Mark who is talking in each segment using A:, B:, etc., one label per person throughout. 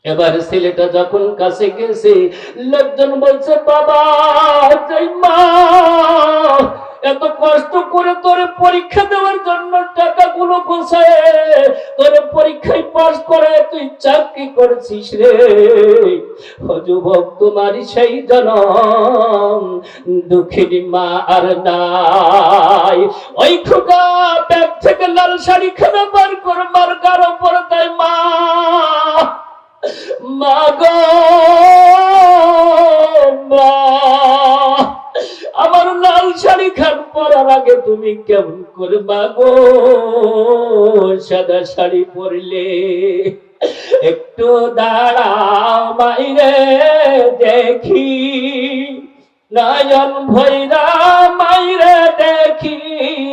A: এবার ছেলেটা যখন কাছে গেছে, লোকজন বলছে, বাবা যাই মা এত কষ্ট করে তোরে পরীক্ষা দেওয়ার জন্য টাকাগুলো গোছায় তোরে পরীক্ষায় পাস করে তুই চাকরি করেছিস রে। ও যুবক, তোমারই সেই জনম, দুঃখিনী মা আর নাই। ওই খোকা ব্যাগ থেকে লাল শাড়ি খানা বার করে মার গাঢ় পরে দেয়, মা মা গো মা, আমার লাল শাড়ি খান পরার আগে তুমি কেমন করে মা গো সাদা শাড়ি পরলে? একটু দাঁড়াও মাইরে দেখি, নয়ন ভৈরা মাইরে দেখি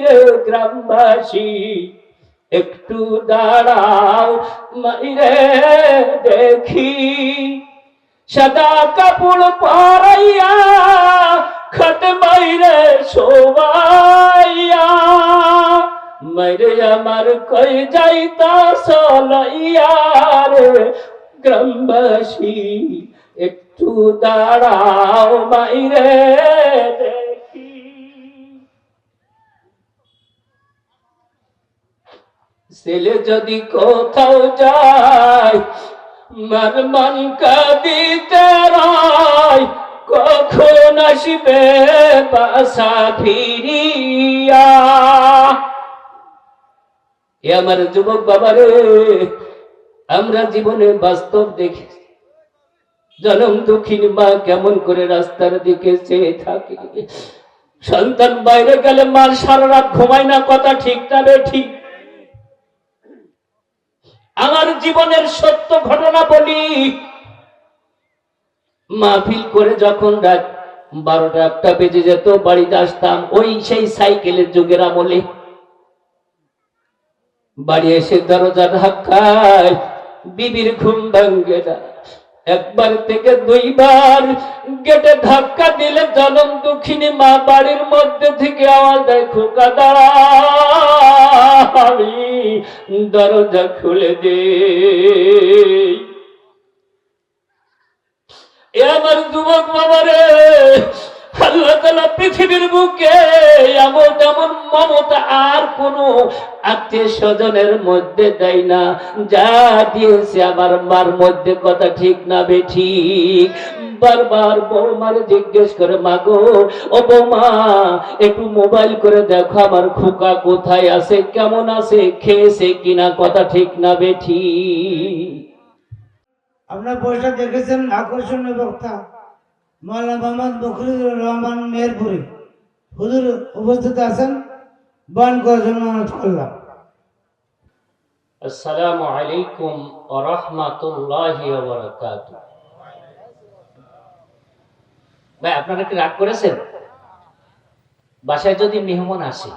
A: রে গ্রামবাসী, একটু দাঁড়াও মাইরে দেখি, সাদা কাপড় পরাইয়া খাট মাইরে শোভাইয়া, মাইরে আমার কই যাইতা চলাইয়া রে গ্রামবাসী, একটু দাঁড়াও মাইরে দেখি। ছেলে যদি কোথাও যায় মার মন কাঁদিতে রয়, কখন আসবে বাসা ফিরিয়া? এ আমার যুবক বাবারে, আমরা জীবনে বাস্তব দেখি জনম দুঃখিনী মা কেমন করে রাস্তার দিকে চেয়ে থাকে। সন্তান বাইরে গেলে মার সারা রাত ঘুমায় না, কথা ঠিক না ঠিক? আমার জীবনের সত্য ঘটনা বলি, মাহফিল করে যখন রাত 12টা 1টা বেজে যেত, বাড়িতে আসতাম ওই সেই সাইকেলের যুগের আমলে। বাড়ি এসে দরজা ধাক্কায় বিবির ঘুম ভাঙ্গে না, একবার থেকে 2বার গেটে ধাক্কা দিলে জনম দুঃখিনী মা বাড়ির মধ্যে থেকে আওয়াজ দেয়, খোকা দাঁড়া, আমি দরজা খুলে দে। এ আমার যুবক বাবারে, আল্লাহ তাআলা পৃথিবীর বুকে এমন এমন মমতা আর কোন আত্মীয় স্বজনের মধ্যে দেয় না যা দিয়েছে আমার মার মধ্যে, কথা ঠিক না বেঠিক? বারবার বৌমার জিজ্ঞেস করে, মা গো ও বৌমা একটু মোবাইল করে দেখো আমার খোকা কোথায় আছে, কেমন আছে, খেয়েছে কিনা, কথা ঠিক না বেঠিক?
B: আপনার বইটা দেখেছেন আকর্ষণীয় বক্তা মাওলানা মোহাম্মদ বখরুর রহমান মেহেরপুরি হুজুর উপস্থিত আছেন, বয়ান করার জন্য অনুরোধ করলাম।
A: আসসালামু আলাইকুম ওয়া রাহমাতুল্লাহি ওয়া বারাকাতুহু। ভাই, আপনারা কি রাগ করেছেন? বাসায় যদি মেহমান আসে,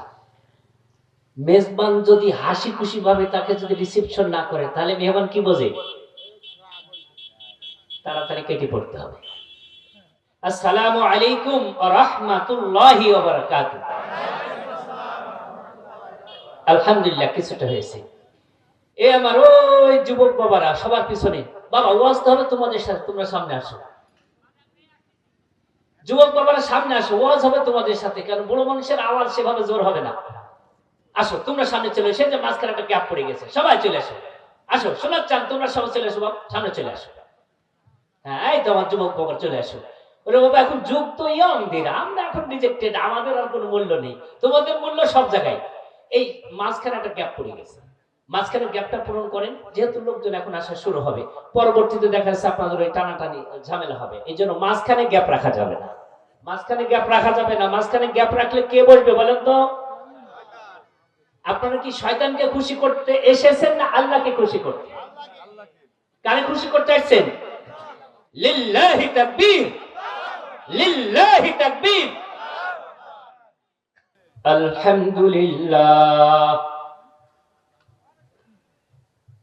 A: মেজবান যদি হাসি খুশি ভাবে তাকে যদি রিসেপশন না করে, তাহলে মেহমান কি বোঝে? তাড়াতাড়ি কেটে পড়তে হবে। আসসালামু আলাইকুম ওয়া রাহমাতুল্লাহি ওয়া বারাকাতুহু। আলহামদুলিল্লাহ, কিছুটা হয়েছে। এ আমার ওই যুবক বাবারা সবার পিছনে, বাবা ওয়াজ তো হবে তোমাদের সাথে, তোমরা সামনে আসো। যুবক বাবারা সামনে আসো, ওয়াজ হবে তোমাদের সাথে, কারণ বড় মানুষের আওয়াজ সেভাবে জোর হবে না। আসো তোমরা সামনে চলে এসে, যে মাঝখানে একটা গ্যাপ পড়ে গেছে, সবাই চলে আসো। আসো শোনার চান, তোমরা সবাই চলে আসো, সামনে চলে আসো। হ্যাঁ, এই তো আমার যুবক বাবা চলে আসো। ওরে বাবা, এখন যুগ তো ইয়ংদের, আমরা এখন রিজেক্টেড, আমাদের আর কোনো মূল্য নেই, তোমাদের মূল্য সব জায়গায়। এই মাঝখানে একটা গ্যাপ পড়ে গেছে, মাঝখানে গ্যাপটা পূরণ করেন, যেহেতু লোকজন এখন আসা শুরু হবে, পরবর্তীতে দেখা যাচ্ছে আপনাদের ওই টানাটানি ঝামেলা হবে, এই জন্য মাঝখানে গ্যাপ রাখা যাবে না, মাঝখানে গ্যাপ রাখা যাবে না। মাঝখানে গ্যাপ রাখলে কে বসবে বলেন তো? আপনারা কি শয়তানকে খুশি করতে এসেছেন না আল্লাহকে খুশি করতে? কারে খুশি করতে আসছেন? লিল্লাহি তাকবীর, লিল্লাহি তাকবীর। আলহামদুলিল্লাহ,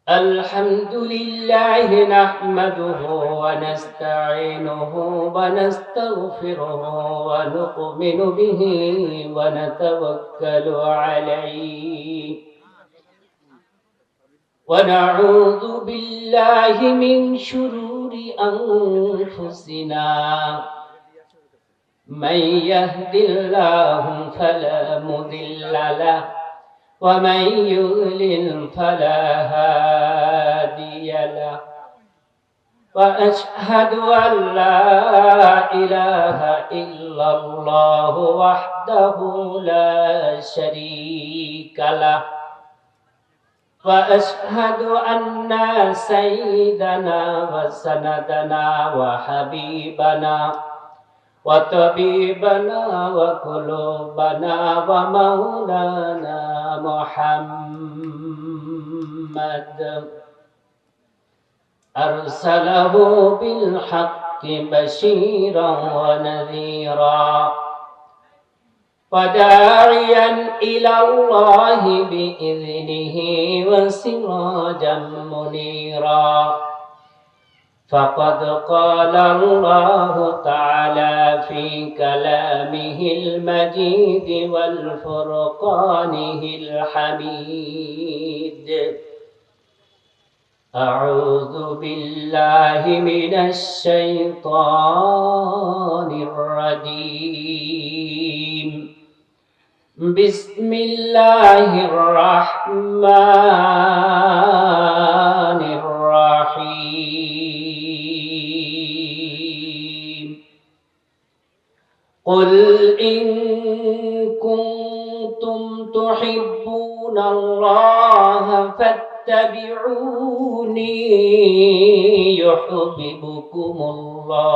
A: আলহামদুলিল্লাহ নাহমাদুহু ওয়া নাস্তাঈনুহু ওয়া নাস্তাগফিরুহু ওয়া নু'মিনু বিহি ওয়া নাতাওয়াক্কালু আলাইহি ونعوذ بالله من شرور أنفسنا من يهد الله فلا مضل له ومن يضلل فلا هادي له وأشهد أن لا إله إلا الله وحده لا شريك له وأشهد أن سيدنا وسندنا وحبيبنا وطبيبنا وقلوبنا ومولانا محمد أرسله بالحق بشيرا ونذيرا وداعيا إلى الله بإذنه وسراجا منيرا فقد قال الله تعالى في كلامه المجيد والفرقانه الحميد أعوذ بالله من الشيطان الرجيم بسم الله الرحمن الرحيم قل إن كنتم تحبون الله فاتبعوني يحببكم الله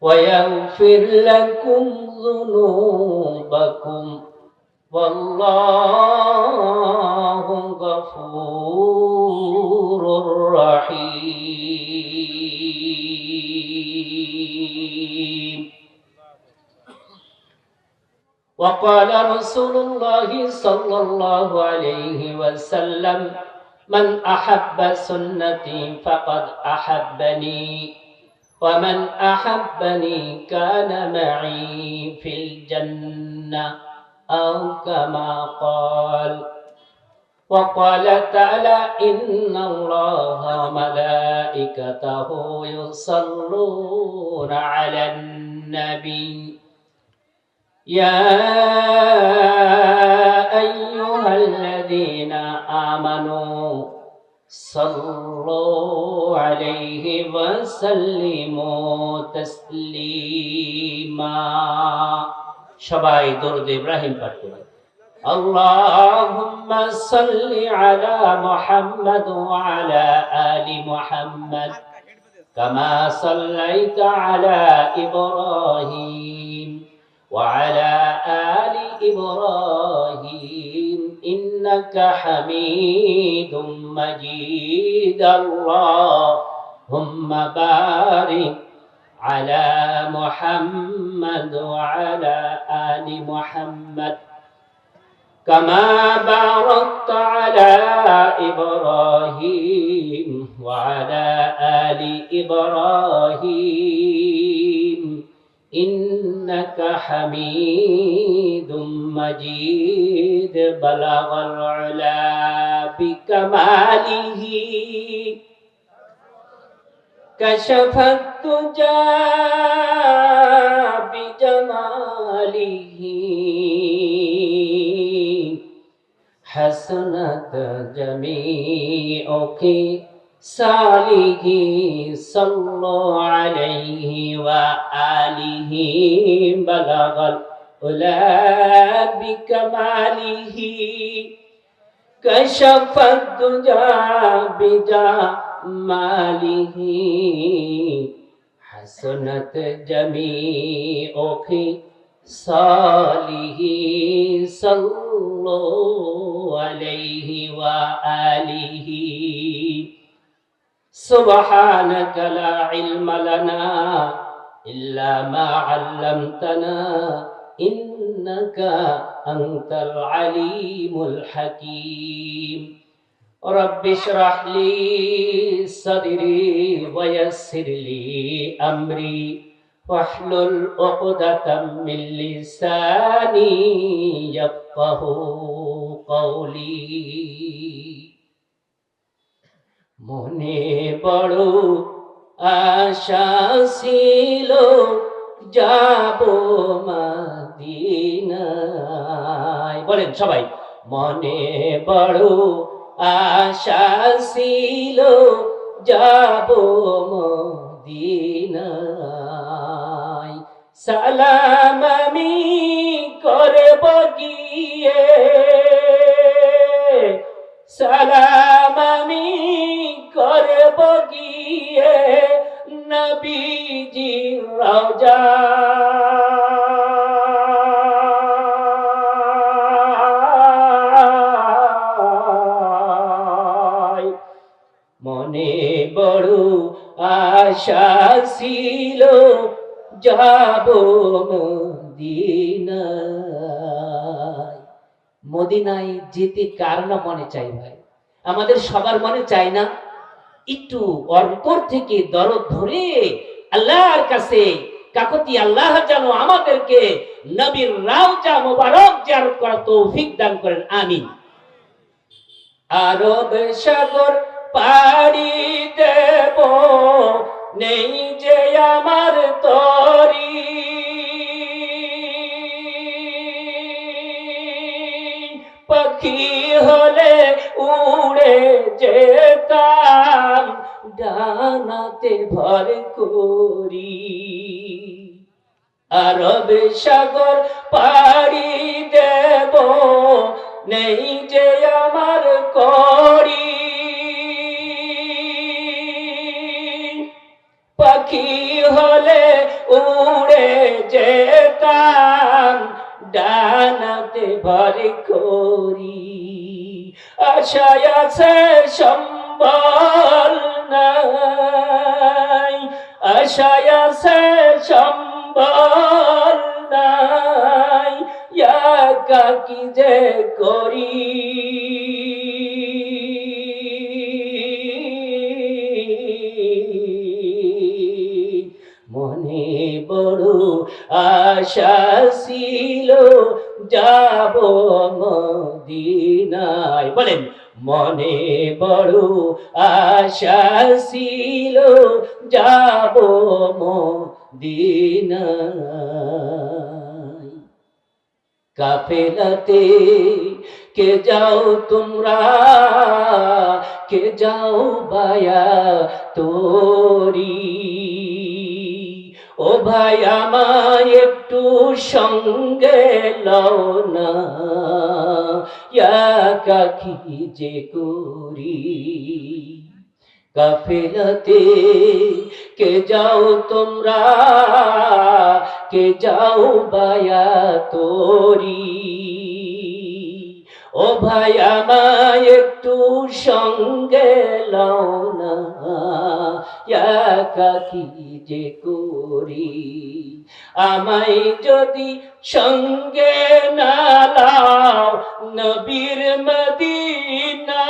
A: ويغفر لكم ذنوبكم والله غفور رحيم وقال رسول الله صلى الله عليه وسلم من أحب سنتي فقد أحبني ومن أحبني كان معي في الجنة أو كما قال وقال تعالى إن الله وملائكته يصلون على النبي يا أيها الذين آمنوا صلوا عليه وسلموا تسليما সবাই দরুদ ইব্রাহিম পাঠ করুন اللهم صل على محمد وعلى آل محمد كما صليت على إبراهيم وعلى آل إبراهيم إنك حميد مجيد اللهم بارك على محمد وعلى آل محمد كما باركت على إبراهيم وعلى آل إبراهيم إنك حميد مجيد بلغ العلا بكماله كشف الدجى بجماله حسنت جميع خصاله صلوا عليه وآله بلغ العلا بكماله كشف الدجى بجماله حسنت جميع خصاله صلوا عليه وآله سبحانك لا علم لنا إلا ما علمتنا إنك أنت العليم الحكيم رب اشرح لي صدري ويسر لي أمري واحلل عقدة من لساني يفقهوا قولي মনে বড় আশা ছিল যাব মদিনায়, বলেন সবাই। মনে বড় আশা ছিল যাব মদিনায়, সালাম আমি করব গিয়ে, সালাম আমি করব গিয়ে নবীজি রওজা, মনে বড় আশা ছিল যাব মদিনায়। মদিনায় যেতে কার না মনে চাই ভাই? আমাদের সবার মনে চায় না? একটু অন্তর থেকে দরদ ধরে আল্লাহর কাছে কাকতি আল্লাহ যেন আমাদেরকে নবীর রওজা মোবারক জিয়ারত করার তৌফিক দান করেন, আমিন। আরব সাগর পাড়ি দেব, নেই যে আমার তরি, পাখি হলে উড়ে যেতাম ডানাতে ভর করি। আরব সাগর পাড়ি দেব, নেই যে আমার করি, পাখি হলে উড়ে যেতাম ডানাতে ভর করি। আশায় আছে সম্বল নাই, আশায় আছে সম্বল নাই, একাকী যে করি। মনে বড় আশা ছিল যাব মদিনায়, বলেন মনে বড় আশা ছিল যাব মদিনায়। কাফেলাতে কে যাও তোমরা, কে যাও বায়া তোরি, ও ভাই আমায় একটু সঙ্গে লও না, একাকী যে করি। কাফেলাতে কে যাও তোমরা, কে যাও বায়া তোরি, ও ভাই আমায় একটু সঙ্গে লও না, একাকী যে করি। আমায় যদি সঙ্গে না লাও নবীর মদিনা,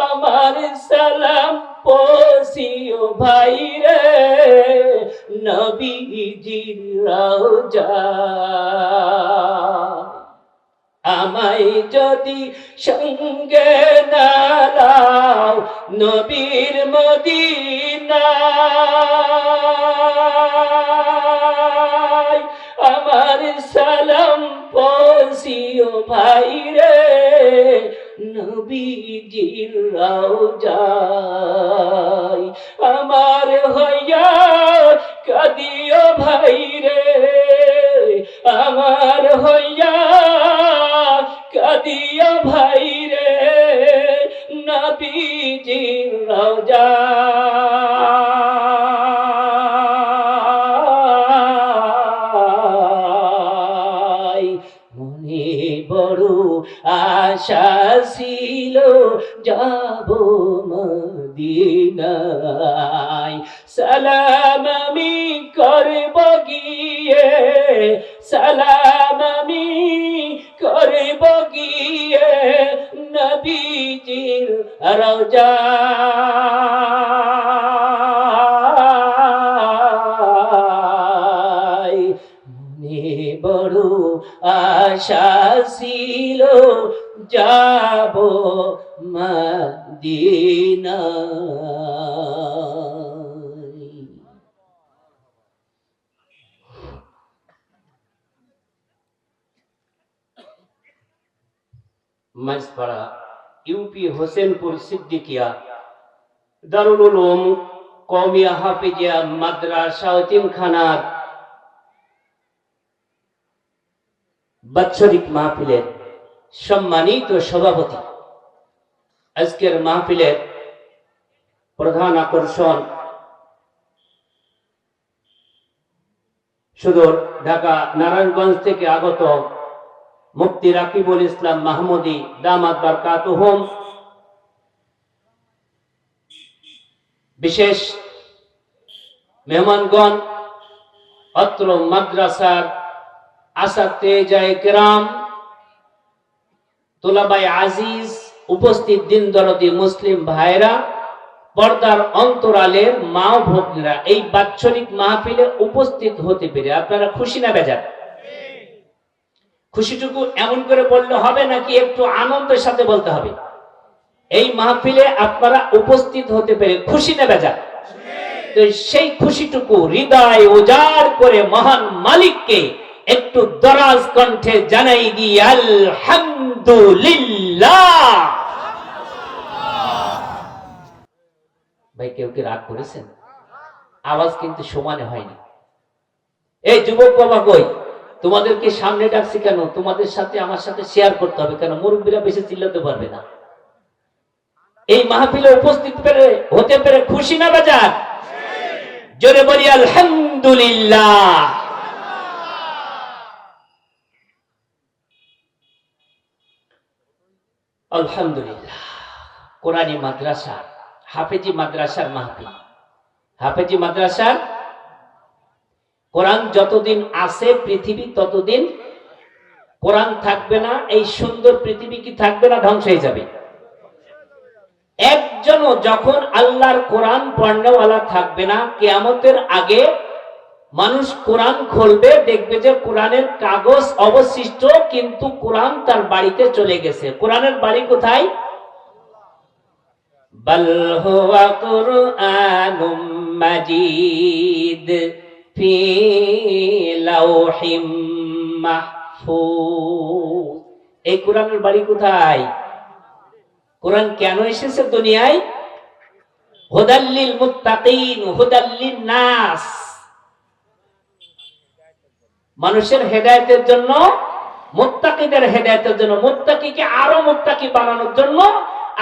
A: আমার সালাম পৌঁছিও ভাই রে নবীজির রওজা। আমায় যদি সঙ্গে না লাও নবীর মদিনা, আমার সালাম পৌঁছিও ভাই রে নবীজির রওজায়। আমার হইয়া কাঁদিও ভাই রে, আমার হইয়া কাঁদিও ভাই রে নবীজির রওজায়। মনে বড় আশা ছিল যাব মদিনায়, সালাম আমি করব গিয়ে, সালাম আমি করব গিয়ে নবীজির রওজা। ছিল যাব মদিনা। মাঝপাড়া ইউপি হোসেনপুর সিদ্দিকিয়া দারুল উলুম কওমিয়া হাফিজিয়া মাদ্রাসা ও তিনখানার বাৎসরিক মাহফিলের সম্মানিত সভাপতি, আজকের মাহফিলের প্রধান আকর্ষণ সুদূর ঢাকা নারায়ণগঞ্জ থেকে আগত মুফতি রাকিবুল ইসলাম মাহমুদি দামাত বারকাতুহুম, বিশেষ মেহমানগণ, অত্র মাদ্রাসার আসাতেজায়ে কেরাম, তোলাবায়ে আজিজ, উপস্থিত দিন দরদি মুসলিম ভাইরা, পর্দার অন্তরালের মা ও ভগ্নীরা, এই বাৎসরিক মাহফিলে উপস্থিত হতে পেরে আপনারা খুশি না বেজার? খুশিটুকু এমন করে বললে হবে নাকি একটু আনন্দের সাথে বলতে হবে? এই মাহফিলে আপনারা উপস্থিত হতে পেরে খুশি না বেজার? তো সেই খুশিটুকু হৃদয় উজাড় করে মহান মালিককে একটু দরাজ কণ্ঠে জানাই দিই আলহামদুলিল্লাহ। ভাই কেউ কি রাগ করেছেন? আওয়াজ কিন্তু সমানে হয়নি। এই যুবক বাবা কই, তোমাদেরকে সামনে ডাকছি কেন? তোমাদের সাথে আমার সাথে শেয়ার করতে হবে, কেন মুরব্বীরা বেশি চিল্লাতে পারবে না। এই মাহফিলে উপস্থিত হতে পেরে খুশি না বাজার? জোরে বলি আলহামদুলিল্লাহ। আলহামদুলিল্লাহ। কোরআনী মাদ্রাসা, হাফেজি মাদ্রাসার মাহফিল। হাফেজি মাদ্রাসার কোরআন যতদিন আছে পৃথিবী ততদিন কোরআন থাকবে না। এই সুন্দর পৃথিবী কি থাকবে না? ধ্বংস হয়ে যাবে। একজনও যখন আল্লাহর কোরআন পড়নেওয়ালা থাকবে না, কিয়ামতের আগে মানুষ কোরআন খুলবে, দেখবে যে কোরআনের কাগজ অবশিষ্ট, কিন্তু কোরআন তার বাড়িতে চলে গেছে। কোরআনের বাড়ি কোথায়? বাল হুয়া কুরআনুম মাজিদ ফি লাওহিম মাহফুজ। এই কোরআনের বাড়ি কোথায়? কোরআন কেন এসেছে দুনিয়ায়? হুদাল্লিল মুত্তাকিন, হুদাল্লিন নাস, মানুষের হেদায়েতের জন্য, মুত্তাকিদের হেদায়েতের জন্য, মুত্তাকিকে আরো মুত্তাকি বানানোর জন্য,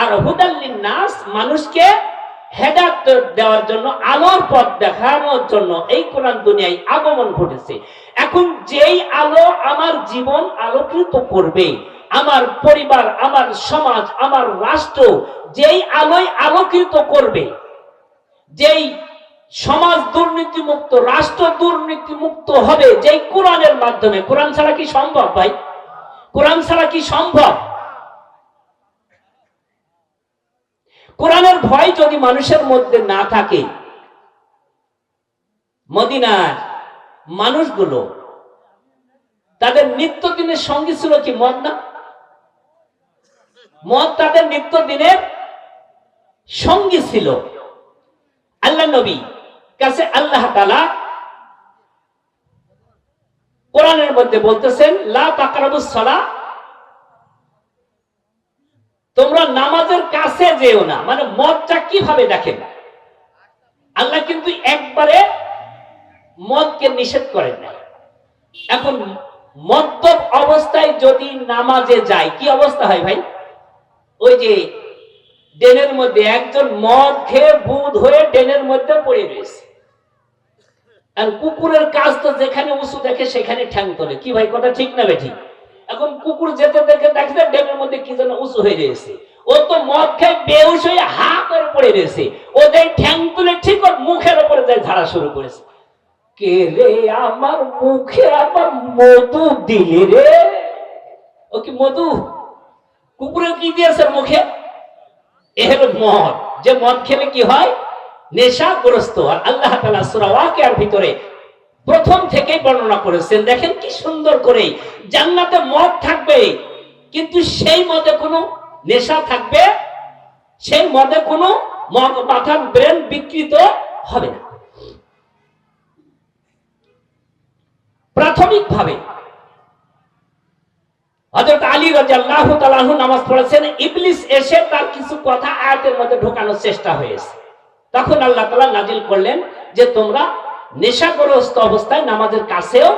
A: আর হুদাল্লিন নাস, মানুষকে হেদায়েত দেওয়ার জন্য, আলোর পথ দেখানোর জন্য এই কোরআন দুনিয়ায় আগমন ঘটেছে। এখন যেই আলো আমার জীবন আলোকিত করবে, আমার পরিবার, আমার সমাজ, আমার রাষ্ট্র, যেই আলোয় আলোকিত করবে, যেই সমাজ দুর্নীতি মুক্ত, রাষ্ট্র দুর্নীতি মুক্ত হবে যেই কোরআনের মাধ্যমে। কোরআন ছাড়া কি সম্ভব ভাই? কোরআন ছাড়া কি সম্ভব? কোরআনের ভয় যদি মানুষের মধ্যে না থাকে, মদিনার মানুষগুলো তাদের নিত্যদিনের সঙ্গী ছিল কি মদ না? মদ তাদের নিত্যদিনের সঙ্গী ছিল। আল্লাহ নবী কাছে আল্লাহ তাআলা কোরআনের মধ্যে বলতেছেন, লা তাকরাবুস সালাহ, তোমরা নামাজের কাছে যেও না। মানে মদটা কিভাবে দেখেন, আল্লাহ কিন্তু একবারে মদকে নিষেধ করেন না। এখন মদ্যপ অবস্থায় যদি নামাজে যায় কি অবস্থা হয় ভাই? ওই যে ড্রেনের মধ্যে একজন মদ খেয়ে বুধ হয়ে ড্রেনের মধ্যে পড়ে রয়েছে, আর কুকুরের কাজ তো যেখানে উঁচু দেখে সেখানে ঠ্যাং তোলে। কি ভাই কথা ঠিক না বেঠিক? এখন কুকুর যেতে দেখে দেখছে ড্রেনের মধ্যে কি যেন উঁচু হয়ে রয়েছে, ও তো মদ খেয়ে বেহুশ হয়ে হা করে পড়ে রয়েছে, ওদের ঠ্যাং তুলে ঠিক ওর মুখের উপরে যায় ঝাড়া শুরু করেছে। কে রে আমার মুখে আবার মধু দিলি রে? ও কি মধু? কুকুরে কি দিয়েছে মুখে? এর মদ। যে মদ খেলে কি হয়? নেশাগ্রস্ত। আর আল্লাহ তাআলা সূরা ওয়াকিয়ার ভিতরে প্রথম থেকে বর্ণনা করেছেন। দেখেন কি সুন্দর করে, জান্নাতে মদ থাকবে, কিন্তু সেই মদে কোনো নেশা থাকবে, সেই মদে কোনো মাথার ব্রেন বিকৃত হবে না। প্রাথমিকভাবে হযরত আলী রাদিয়াল্লাহু তাআলা আনহু নামাজ পড়েছেন, ইবলিস এসে তার কিছু কথা আয়াতের মধ্যে ঢোকানোর চেষ্টা হয়েছে। তখন আল্লাহ তাআলা নাজিল করলেন যে তোমরা নেশাগ্রস্ত অবস্থায় নামাজের কাছেও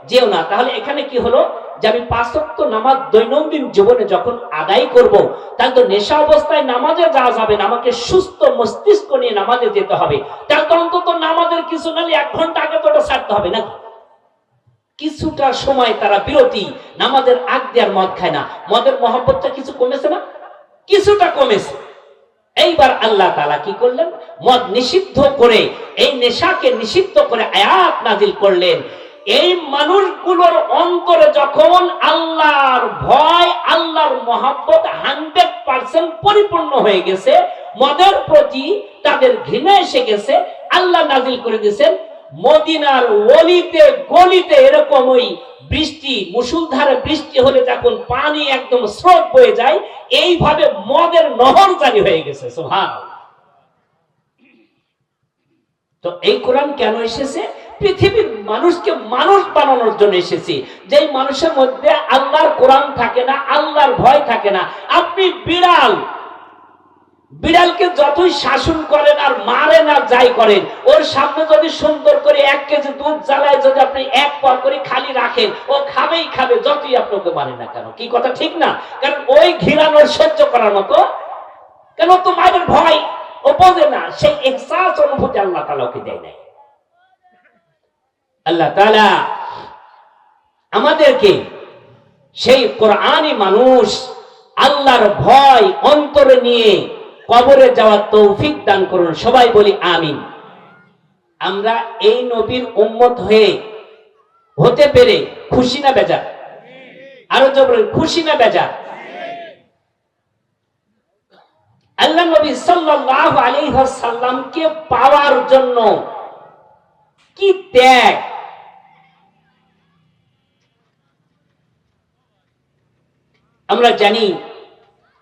A: যেও না। তাহলে এখানে কি হলো যে আমি 5 ওয়াক্ত নামাজ দৈনন্দিন জীবনে যখন আদায় করব, তাহলে তো নেশা অবস্থায় নামাজে যাওয়া যাবে না, আমাকে সুস্থ মস্তিষ্ক নিয়ে নামাজে যেতে হবে। তাহলে তো অন্তত নামাজের কিছু নালে 1 ঘন্টা আগে তো ওটা ছাড়তে হবে নাকি? কিছুটা সময় তারা বিরতি, নামাজের আগ দিয়ে আর মদ খায় না। মদের মহব্বতটা কিছু কমেছে না? কিছুটা কমেছে। এইবার আল্লাহ তাআলা কি করলেন, মদ নিষিদ্ধ করে, এই নেশাকে নিষিদ্ধ করে আয়াত নাজিল করলেন। এই মানুষগুলোর অন্তরে যখন আল্লাহর ভয়, আল্লাহর মহব্বত 100% পরিপূর্ণ হয়ে গেছে, মদের প্রতি তাদের ঘৃণা এসে গেছে, আল্লাহ নাজিল করে দিয়েছেন মদিনার অলিতে গলিতে এরকম ওই বৃষ্টি, মুষলধারে বৃষ্টি হলে যখন পানি একদম স্রোত বয়ে যায়, এইভাবে মদের নহর জারি হয়ে গেছে। সুবহানাল্লাহ। তো এই কোরআন কেন এসেছে? পৃথিবীর মানুষকে মানুষ বানানোর জন্য এসেছে। যেই মানুষের মধ্যে আল্লাহর কোরআন থাকে না, আল্লাহর ভয় থাকে না। আপনি বিড়ালকে যতই শাসন করেন আর মারেন আর যাই করেন, ওর সামনে যদি সুন্দর করে 1 কেজি দুধ জ্বালায় যদি আপনি 1 পা করে খালি রাখেন, ও খাবেই খাবে, যতই আপনাকে মারেন না কেন। কি কথা ঠিক না? কারণ ওই ঘৃণানোর সহ্য করার মতো, কেন তো মায়ের ভয় ও বোঝে না, সেই ইহসাস অনুভূতি আল্লাহ তাআলা ওকে দেয় নাই। আল্লাহ তাআলা আমাদেরকে সেই কোরআনী মানুষ, আল্লাহর ভয় অন্তরে নিয়ে কবরে যাওয়ার তৌফিক দান করুন। সবাই বলি আমিন। আমরা এই নবীর উম্মত হতে পেরে খুশি না বেজার? আরো জোরে খুশি না বেজার? আল্লাহ নবী সাল্লাল্লাহু আলাইহি ওয়াসাল্লামকে পাওয়ার জন্য কি ত্যাগ! আমরা জানি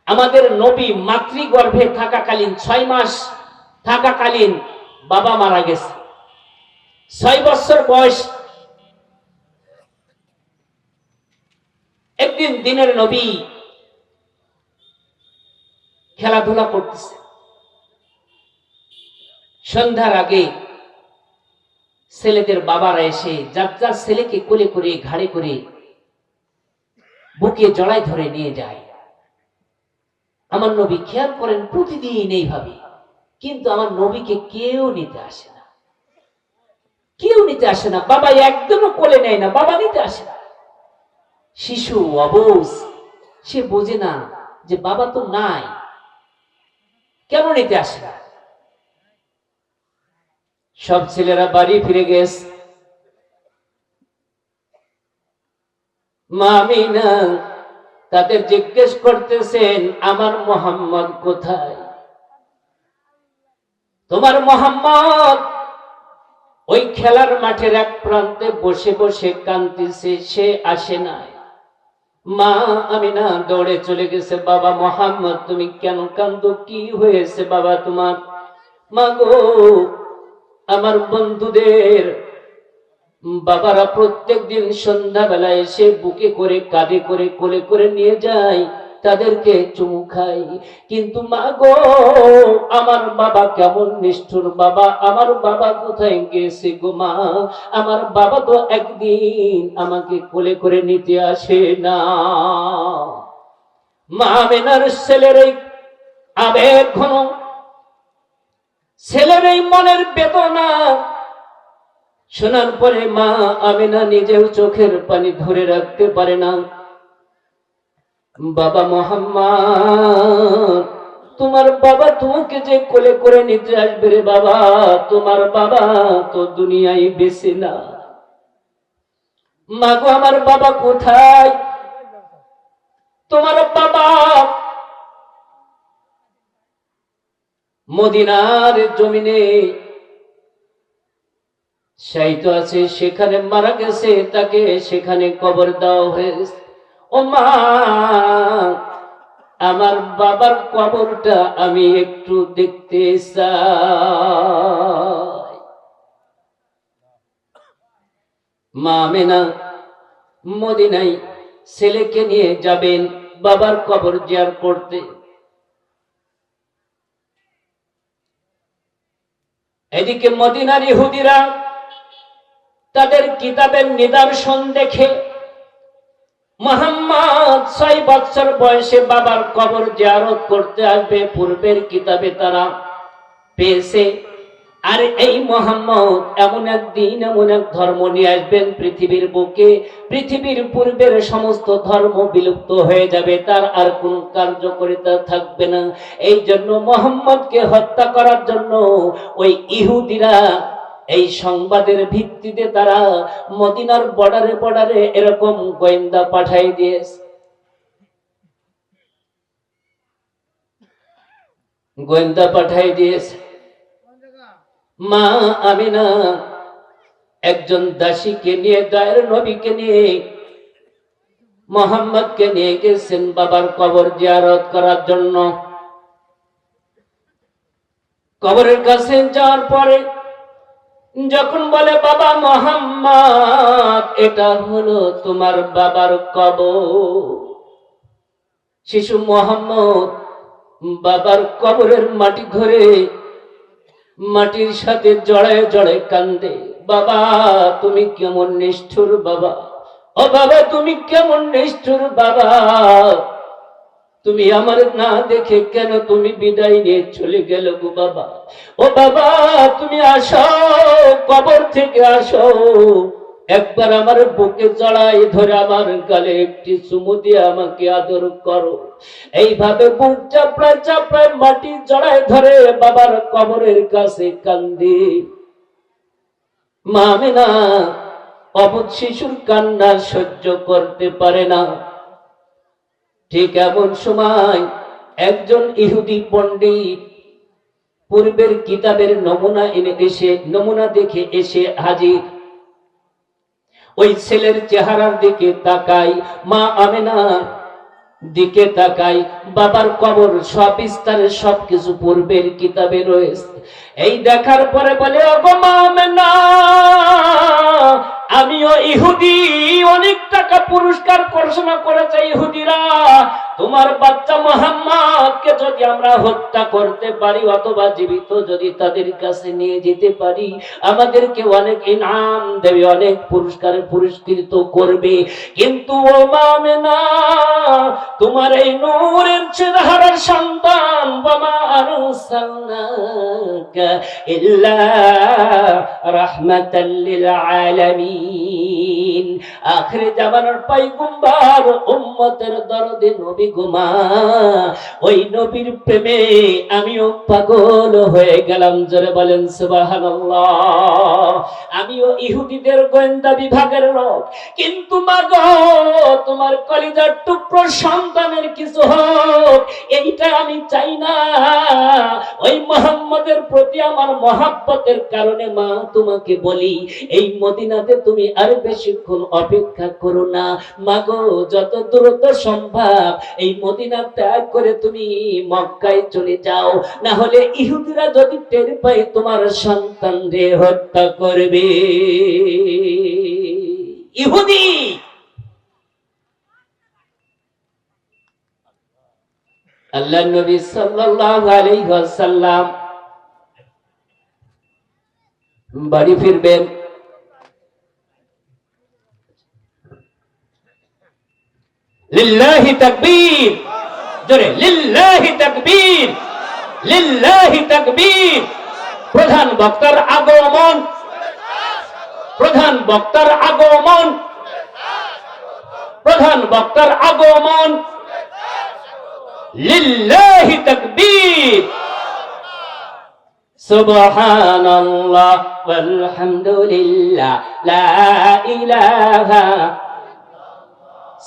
A: আমাদের নবী মাতৃগর্ভে থাকাকালীন 6 মাস থাকাকালীন বাবা মারা গেছে। 6 বছর বয়স। একদিন দিনের নবী খেলাধুলা করতেছে। সন্ধ্যার আগে ছেলেদের বাবারা এসে যার যার ছেলেকে কোলে করে, ঘাড়ে করে, বুকে জড়ায় ধরে নিয়ে যায়। আমার নবী খেয়াল করেন প্রতিদিন এইভাবে, কিন্তু আমার নবীকে কেউ নিতে আসে না, কেউ নিতে আসে না। বাবা একদমও কোলে নেয় না, বাবা নিতে আসে না। শিশু অবুঝ, সে বোঝে না যে বাবা তো নাই, কেন নিতে আসে না। সব ছেলেরা বাড়ি ফিরে গেছে। মা আমিনা তাদের জিজ্ঞেস করতেছেন, আমার মোহাম্মদ কোথায়? তোমার মোহাম্মদ ওই খেলার মাঠের এক প্রান্তে বসে বসে কাঁদতেছে, সে আসে নাই। মা আমিনা দৌড়ে চলে গেছে, বাবা মোহাম্মদ তুমি কেন কাঁদো? কি হয়েছে বাবা তোমার? মা গো, আমার বন্ধুদের বাবারা প্রত্যেকদিন সন্ধ্যাবেলা এসে বুকে করে, কাঁধে করে, কোলে করে নিয়ে যায়, তাদেরকে চুমু খাই, কিন্তু মা গো আমার বাবা কেমন নিষ্ঠুর বাবা, আমার বাবা কোথায় গেছে গো মা? আমার বাবা তো একদিন আমাকে কোলে করে নিতে আসে না। মা আমিনার ছেলের এই আবেগ ঘন, ছেলের এই মনের বেদনা শোনার পরে মা আমিনা নিজেও চোখের পানি ধরে রাখতে পারে না। বাবা মোহাম্মদ, তোমার বাবা তোমাকে যে কোলে করে নিতে আসবে রে বাবা, তোমার বাবা তো দুনিয়ায় বেঁচে না। মা গো আমার বাবা কোথায়? তোমার বাবা মদিনার জমিনে শায়িত আছে, সেখানে মারা গেছে, তাকে সেখানে কবর দেওয়া হয়েছে। ও মা, আমার বাবার কবরটা আমি একটু দেখতে চাই। মা আমেনা মদিনায় ছেলেকে নিয়ে যাবেন বাবার কবর জিয়ারত করতে। এদিকে মদিনার ইহুদিরা তাদের কিতাবের নিদর্শন দেখে মুহাম্মদ 6 বছর বয়সে বাবার কবর জিয়ারত করতে আসবে পূর্বের কিতাবে তারা পেয়েছে। আর এই মুহাম্মদ এমন একদিন এমন এক ধর্ম নিয়ে আসবেন পৃথিবীর বুকে, পৃথিবীর পূর্বের সমস্ত ধর্ম বিলুপ্ত হয়ে যাবে, তার আর কোন কার্যকারিতা থাকবে না। এই জন্য মুহাম্মদকে হত্যা করার জন্য ওই ইহুদিরা এই সংবাদের ভিত্তিতে তারা মদিনার বর্ডারে বর্ডারে এরকম গোয়েন্দা পাঠাই দিয়েছে। গোয়েন্দা পাঠাই দিয়েছে। মা আমিনা একজন দাসীকে নিয়ে, দয়ার নবীকে নিয়ে, মুহাম্মদকে নিয়ে গেছেন বাবার কবর জিয়ারত করার জন্য। কবরের কাছে যাওয়ার পরে যখন বলে, বাবা মুহাম্মদ, এটা হলো তোমার বাবার কবর। শিশু মুহাম্মদ বাবার কবরের মাটি ধরে মাটির সাথে জড়ায় জড়ায় কান্দে। বাবা তুমি কেমন নিষ্ঠুর বাবা, ও বাবা তুমি কেমন নিষ্ঠুর বাবা, তুমি আমার না দেখে কেন তুমি বিদায় নিয়ে চলে গেল গো বাবা। ও বাবা তুমি আসো, কবর থেকে আসো, একবার আমার বুকে জড়াই ধরে আমার গালে একটি চুমু দিয়ে আমাকে আদর করো। এইভাবে বুক চাপড়ায় চাপড়ায় মাটি জড়ায় ধরে বাবার কবরের কাছে কান্দি। মা আমিনা অবুঝ শিশুর কান্না সহ্য করতে পারে না। ঠিক এমন সময় একজন ইহুদি পণ্ডিত পূর্বের কিতাবের নমুনা দেখে এসে হাজির। ওই ছেলের চেহারার দিকে তাকাই, মা আমিনার দিকে তাকাই, বাবার কবর সবিস্তারে সবকিছু পূর্বের কিতাবে রয়েছে। এই দেখার পরে বলে, ওগো মা আমিনা, আমিও ইহুদি, অনেক টাকা পুরস্কার ঘোষণা করেছে ইহুদিরা, তোমার বাচ্চা মুহাম্মদকে যদি আমরা হত্যা করতে পারি অথবা জীবিত যদি তাদের কাছে নিয়ে যেতে পারি, আমাদেরকে অনেক ইনাম দেবে, অনেক পুরস্কারে পুরস্কৃত করবে। কিন্তু ও মা আমিনা, তোমার এই নূরের চেহারার সন্তান, ওয়ামা আরসালনাকা ইল্লা রাহমাতাল লিল আলামিন, আখির জামানার পয়গম্বর উম্মতের দরদে নবী গো মা, ওই নবীর প্রেমে আমিও পাগল হয়ে গেলাম। জোরে বলেন সুবহানাল্লাহ। আমিও ইহুদিদের গোয়েন্দা বিভাগের লোক, কিন্তু মা গো তোমার কলিজার টুকরো সন্তানের কিছু হোক এইটা আমি চাই না। ওই মুহাম্মদের প্রতি আমার মহব্বতের কারণে মা তোমাকে বলি, এই মদিনাতে তুমি আর বেশিক্ষণ অপেক্ষা করো না। মাগো যত দ্রুত সম্ভব এই মদিনা ত্যাগ করে তুমি মক্কায় চলে যাও, না হলে ইহুদিরা যদি টের পায় তোমার সন্তানদের হত্যা করবে। ইহুদি আল্লাহর নবী সাল্লাল্লাহু আলাইহি ওয়াসাল্লাম বাড়ি ফিরবেন। লিল্লাহি তাকবীর, জোরে লিল্লাহি তাকবীর, লিল্লাহি তাকবীর। প্রধান বক্তার আগমন, প্রধান বক্তার আগমন, প্রধান বক্তার আগমন। লিল্লাহি তাকবীর, সুবহানাল্লাহ ওয়ালহামদুলিল্লাহ, লা ইলাহা,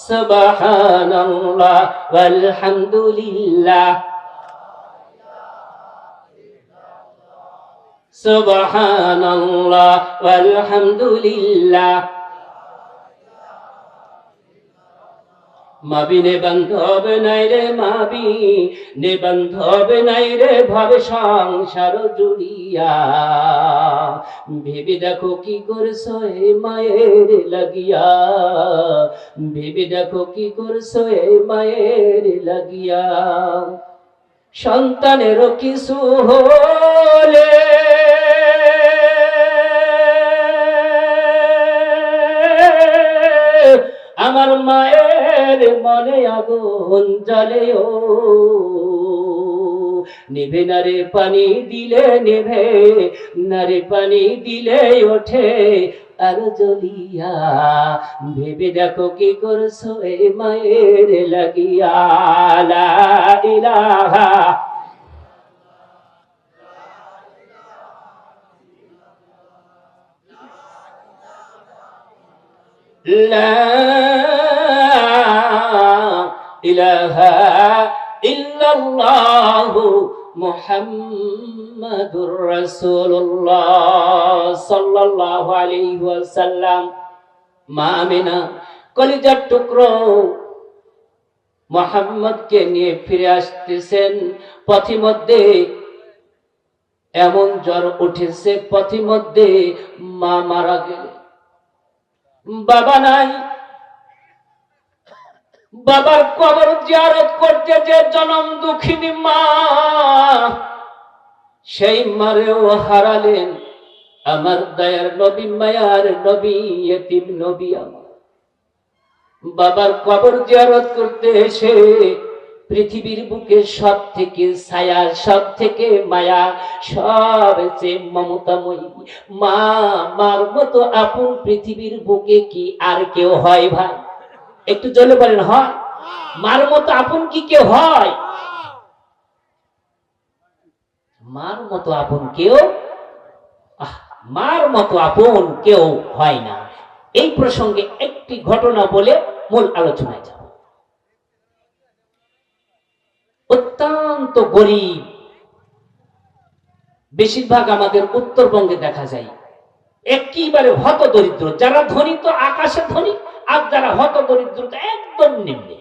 A: সুবহানাল্লাহ ওয়ালহামদুলিল্লাহ, সুবহানাল্লাহ ওয়ালহামদুলিল্লাহ, মাবি নে বান্ধব নাই রে মাবি নে বান্ধব নাই রে ভাবে সংসার জুড়িয়া ভেবে দেখো কি করছো এ মায়ের লাগিয়া ভেবে দেখো কি করছো এ মায়ের লাগিয়া সন্তানেরও কিছু হলে আমার মায়ের মনে আগুন জ্বলেও নিভে না রে পানি দিলে নেভে না রে পানি দিলে ওঠে আর জ্বলিয়া ভেবে দেখো কি করছো এ মায়ের লাগিয়া লা ইলাহা লা ইলাহা ইল্লাল্লাহু মুহাম্মাদুর রাসূলুল্লাহ সাল্লাল্লাহু আলাইহি ওয়াসাল্লাম। মা আমিনা কলিজার টুকরো মুহাম্মদকে নিয়ে ফিরে আসতেছেন। পথিমধ্যে এমন জ্বর উঠেছে, পথিমধ্যে মা মারা গেল, বাবা নাই। বাবার কবর জিয়ারত করতে যে জনম দুঃখিনী মা, সেই মারেও হারালেন আমার দয়ার নবী, মায়ার নবী, ইয়েতিম নবী আমার। বাবার কবর জিয়ারত করতে এসে পৃথিবীর বুকে সব থেকে ছায়া, সব থেকে মায়া, সবচেয়ে মমতাময়ী মা, মার মতো আপন পৃথিবীর বুকে কি আর কেউ হয় ভাই? একটু জলে বলেন হয়? মার মতো আপন কি কেউ হয়? মার মতো আপন কেউ, মার মতো আপন কেউ হয় না। এই প্রসঙ্গে একটি ঘটনা বলে মূল আলোচনায় যাব। অত্যন্ত গরিব, বেশিরভাগ আমাদের উত্তরবঙ্গে দেখা যায়, একেবারে হত দরিদ্র। যারা ধনী তো আকাশে ধনী, আর যারা হত দরিদ্র একদম নিম্নে।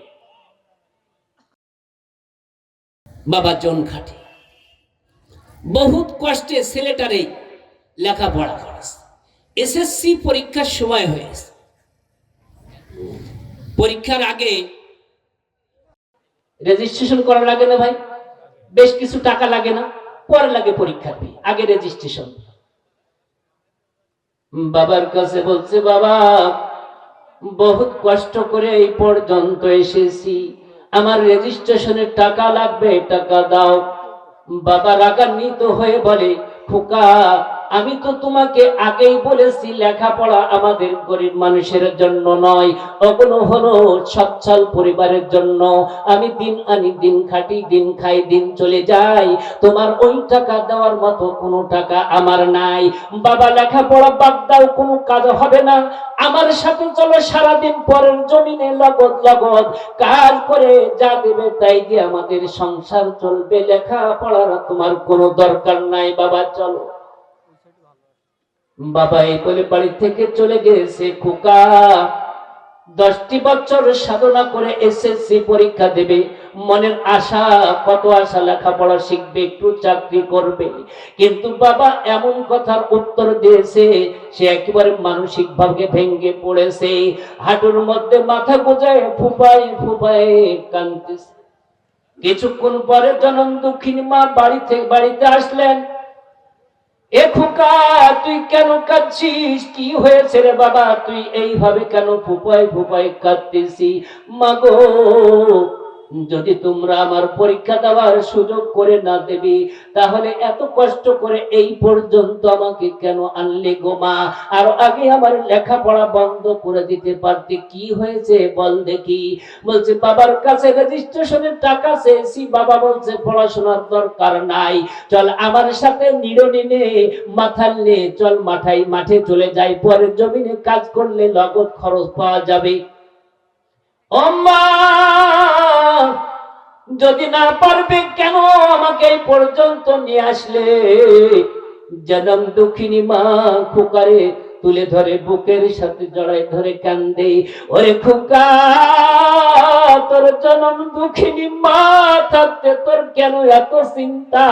A: বাবা জন খাটে, বহুত কষ্টে ছেলেটারে লেখাপড়া করেছে। এসএসসি পরীক্ষার সময় হয়েছে। পরীক্ষার আগে রেজিস্ট্রেশন করা লাগে না ভাই? বেশ কিছু টাকা লাগে না? পরে লাগে পরীক্ষার ফি, আগে রেজিস্ট্রেশন। বাবার কাছে বলছে, বাবা বহুত কষ্ট করে এই পর্যন্ত এসেছি, আমার রেজিস্ট্রেশনের টাকা লাগবে, টাকা দাও। বাবা রাগান্বিত হয়ে বলে, খোকা আমি তো তোমাকে আগেই বলেছি লেখাপড়া আমাদের গরিব মানুষের জন্য নয়, ওগুলো হলো সচ্ছল পরিবারের জন্য। আমি দিন আনি দিন খাটি, দিন খাই দিন চলে যাই, তোমার ওই টাকা দেওয়ার মতো কোনো টাকা আমার নাই। বাবা লেখাপড়া বাদ দাও, কোনো কাজ হবে না, আমার সাথে চলো, সারাদিন পরের জমিনে লগদ লগদ কাজ করে যা দেবে তাই দিয়ে আমাদের সংসার চলবে, লেখাপড়ার তোমার কোনো দরকার নাই, বাবা চলো। বাবা এই বলে বাড়ি থেকে চলে গেছে। খোকা 10টি বছর সাধনা করে এসএসসি পরীক্ষা দেবে, মনের আশা, কত আশা, লেখাপড়া শিখবে, একটু চাকরি করবে। কিন্তু বাবা এমন কথার উত্তর দিয়েছে, সে একেবারে মানসিক ভাবে ভেঙে পড়েছে, হাঁটুর মধ্যে মাথা গোজায় ফুপায় ফুপায় কাঁদতেছে। কিছুক্ষণ পরে জনম দুঃখিনী মা বাড়িতে আসলেন। এ খোকা তুই কেন কাঁদছিস? কি হয়েছে রে বাবা, তুই এইভাবে কেন ফুপায় ফুপায় কাঁদতেছি? মাগো যদি তোমরা আমার পরীক্ষা দেওয়ার সুযোগ করে না দেবে, তাহলে এত কষ্ট করে এই পর্যন্ত আমাকে কেন আনলে গো মা? আর আগে আমার লেখাপড়া বন্ধ করে দিতে পারতে, কি হয়েছে বল দেখি। বলছে বাবার কাছে রেজিস্ট্রেশনের টাকা চেয়েছি, বাবা বলছে পড়াশোনার দরকার নাই, চল আমার সাথে নিড়নি নে, মাথাল নে, চল মাঠে চলে যাই, পরের জমিনে কাজ করলে নগদ খরচ পাওয়া যাবে। ও মা যদি না পারবে কেন আমাকে এই পর্যন্ত নিয়ে আসলে? জনম দুঃখিনী মা খোকারে তুলে ধরে বুকের সাথে জড়াই ধরে কান্দে, ওরে খোকা তোর জনম দুঃখিনী মা থাকতে তোর কেন এত চিন্তা?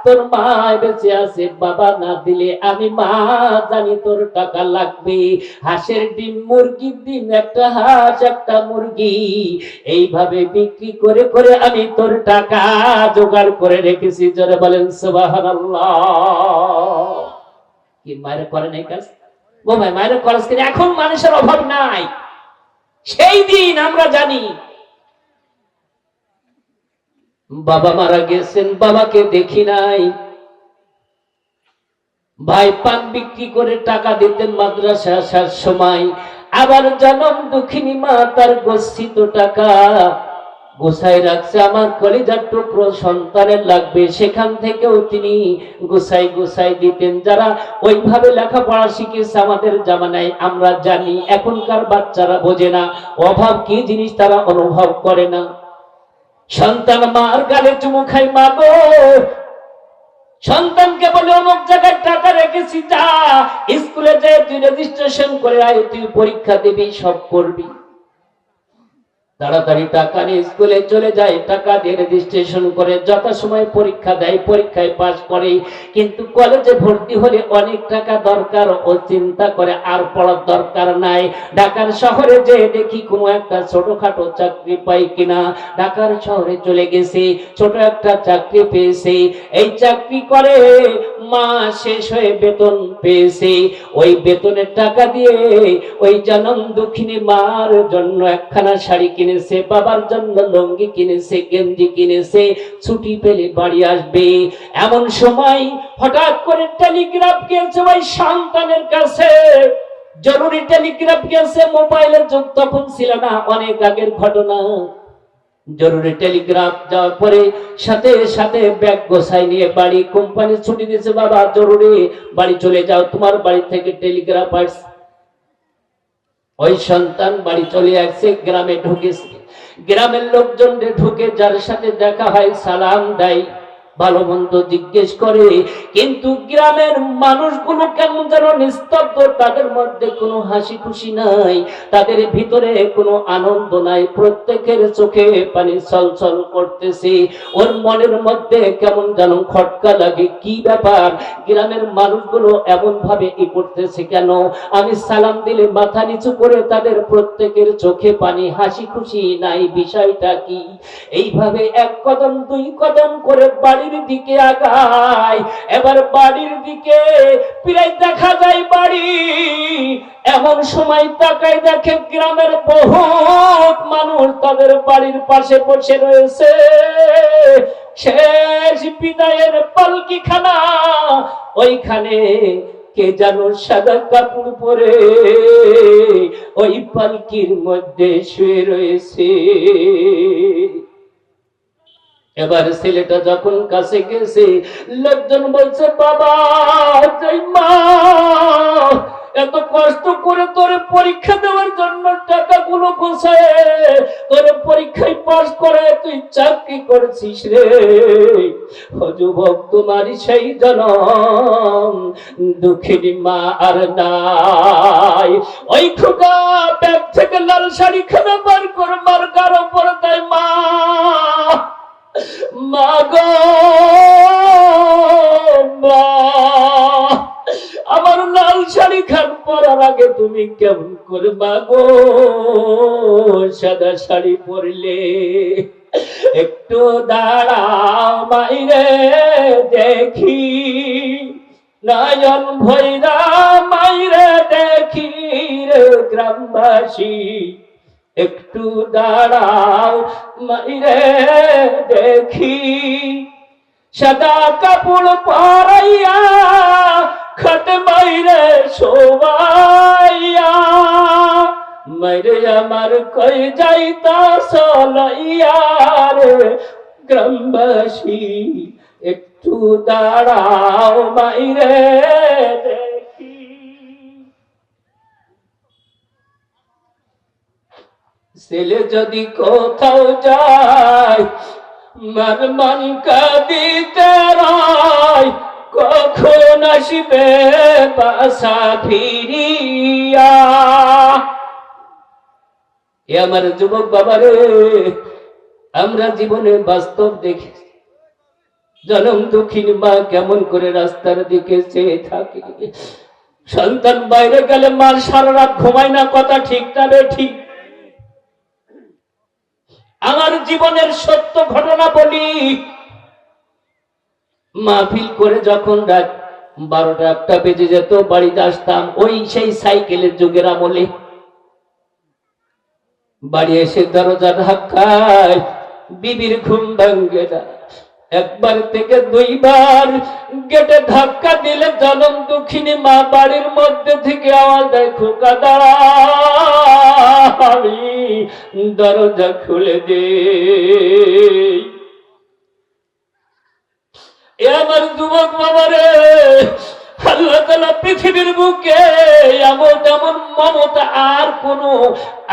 A: তোর মা বেঁচে আছে, বাবা না দিলে আমি মা জানি তোর টাকা লাগবে। হাঁসের ডিম, মুরগির ডিম, একটা হাঁস একটা মুরগি এইভাবে বিক্রি করে করে আমি তোর টাকা জোগাড় করে রেখেছি। জোরে বলেন সুবহানাল্লাহ। কি মায়ের করে নাই কাজ? ও ভাই, মায়ের খরচ করে এখন মানুষের অভাব নাই। সেই দিন আমরা জানি বাবা মারা গেছেন, বাবাকে দেখি নাই। ভাই পান বিক্রি করে টাকা দিতেন মাদ্রাসা আসার সময়। আবার জনম দুঃখিনী মা তার গচ্ছিত টাকা গোছাই রাখছে, আমার কলিজার টুকরো সন্তানের লাগবে, সেখান থেকেও তিনি গোছাই গোছাই দিতেন। যারা ওইভাবে লেখাপড়া শিখেছে আমাদের জামানায় আমরা জানি। এখনকার বাচ্চারা বোঝে না অভাব কি জিনিস, তারা অনুভব করে না। সন্তান মার গালে চুমু খাই, মা গো, সন্তানকে বলে অমুক জায়গায় টাকা রেখেছি, যা স্কুলে যে তুই রেজিস্ট্রেশন করে আয়, তুই পরীক্ষা দিবি, সব করবি। তাড়াতাড়ি টাকা নিয়ে স্কুলে চলে যায়, টাকা দিয়ে রেজিস্ট্রেশন করে যথাসময়ে পরীক্ষা দেয়, পরীক্ষায় পাস করে। কিন্তু কলেজে ভর্তি হলে অনেক টাকা দরকার, ও চিন্তা করে আর পড়ার দরকার নাই। ঢাকার শহরে যে দেখি কোনো একটা ছোটখাটো চাকরি পাই কিনা। ঢাকার শহরে চলে গেছে, ছোট একটা চাকরি পেয়েছে। এই চাকরি করে মাস শেষ হয়ে বেতন পেয়েছে। ওই বেতনের টাকা দিয়ে ওই জনম দুঃখিনী মার জন্য একখানা শাড়ি কিনেছে, বাবার জন্য লুঙ্গি কিনেছে, গেঞ্জি কিনেছে, ছুটি পেলে বাড়ি আসবে। এমন সময় হঠাৎ করে টেলিগ্রাফ গিয়েছে ওই সন্তানের কাছে, জরুরি টেলিগ্রাফ গিয়েছে। মোবাইলের যুগ তখন ছিল না, অনেক আগের ঘটনা। জরুরি টেলিগ্রাফ যাওয়ার পরে সাথে সাথে ব্যাগ গোছাই নিয়ে বাড়ি, কোম্পানি ছুটি দিয়েছে, বাবা জরুরি বাড়ি চলে যাও, তোমার বাড়ি থেকে টেলিগ্রাফ আসছে। ওই সন্তান বাড়ি চলে আসছে, গ্রামে ঢুকেছে। গ্রামের লোকজন ঢুকে যার সাথে দেখা হয় সালাম দেয়, ভালো মন্দ জিজ্ঞেস করে। কিন্তু গ্রামের মানুষগুলো কেমন যেন নিস্তব্ধ, তাদের মধ্যে কোনো হাসি খুশি নাই, তাদের ভিতরে কোনো আনন্দ নাই। প্রত্যেকের চোখে পানি ছলছল করতেছে, ওর মনের মধ্যে কেমন যেন খটকা লাগে। কি ব্যাপার, গ্রামের মানুষগুলো এমন ভাবে ই করতেছে কেন? আমি সালাম দিলে মাথা নিচু করে তাদের প্রত্যেকের চোখে পানি, হাসি খুশি নাই, বিষয়টা কি? এইভাবে এক কদম দুই কদম করে বাড়ির দিকে আগায়। এবার বাড়ির দিকে প্রায় দেখা যায় বাড়ি। এমন সময় তাকায় দেখে গ্রামের বহুত মানুষ তাদের বাড়ির পাশে বসে রয়েছে। শেষ বিদায়ের পালকিখানা, ওইখানে কে যেন সাদা কাপড় পরে ওই পালকির মধ্যে শুয়ে রয়েছে। এবার ছেলেটা যখন কাছে গেছে, লোকজন বলছে, বাবা মা এত কষ্ট করে তোরে পরীক্ষা দেওয়ার জন্য টাকাগুলো গোছায় তোরে পরীক্ষায় পাস করে তুই চাকরি করেছিস রে। ও যুবক, তোমারই সেই জনম দুঃখিনী মা আর নাই। ওই খোকা ব্যাগ থেকে লাল শাড়ি খানা বার করে মার গার উপর দেয়, মা মা গো মা, আমার লাল শাড়ি খান পরার আগে তুমি কেমন করে মা গো সাদা শাড়ি পরলে? একটু দাঁড়াও মাইরে দেখি, নয়ন ভৈরা মাইরে দেখি রে গ্রামবাসী। একটু দাঁড়াও মাইরে দেখি, সাদা কাপড় পরাইয়া খাট মাইরে শোবাইয়া, মাইরে আমার কই যাইতা চলাইয়া রে গ্রামবাসী। একটু দাঁড়াও মাইরে দেখি। ছেলে যদি কোথাও যায় মার মন কাঁদিতে রয়, কখন আসবে বাসা ফিরিয়া। এ আমার যুবক বাবারে, আমরা জীবনে বাস্তব দেখেছি জনম দক্ষিণ মা কেমন করে রাস্তার দিকে চেয়ে থাকে। সন্তান বাইরে গেলে মা সারা রাত ঘুমায় না, কথা ঠিক না ঠিক? আমার জীবনের সত্য ঘটনা বলি, মাহফিল করে যখন রাত 12টা 1টা বেজে যেত, বাড়িতে আসতাম ওই সেই সাইকেলের যুগের আমলে। বাড়ি এসে দরজা ধাক্কায় বিবির ঘুম ভাঙ্গে না, একবার থেকে 2বার গেটে ধাক্কা দিলে জনম দুঃখিনী মা বাড়ির মধ্যে থেকে আওয়াজ দেয়, খোকা দাঁড়া, আমি দরজা খুলে দে। এ আমার যুবক বাবারে, আল্লাহ তাআলা পৃথিবীর বুকে এমন এমন মমতা আর কোন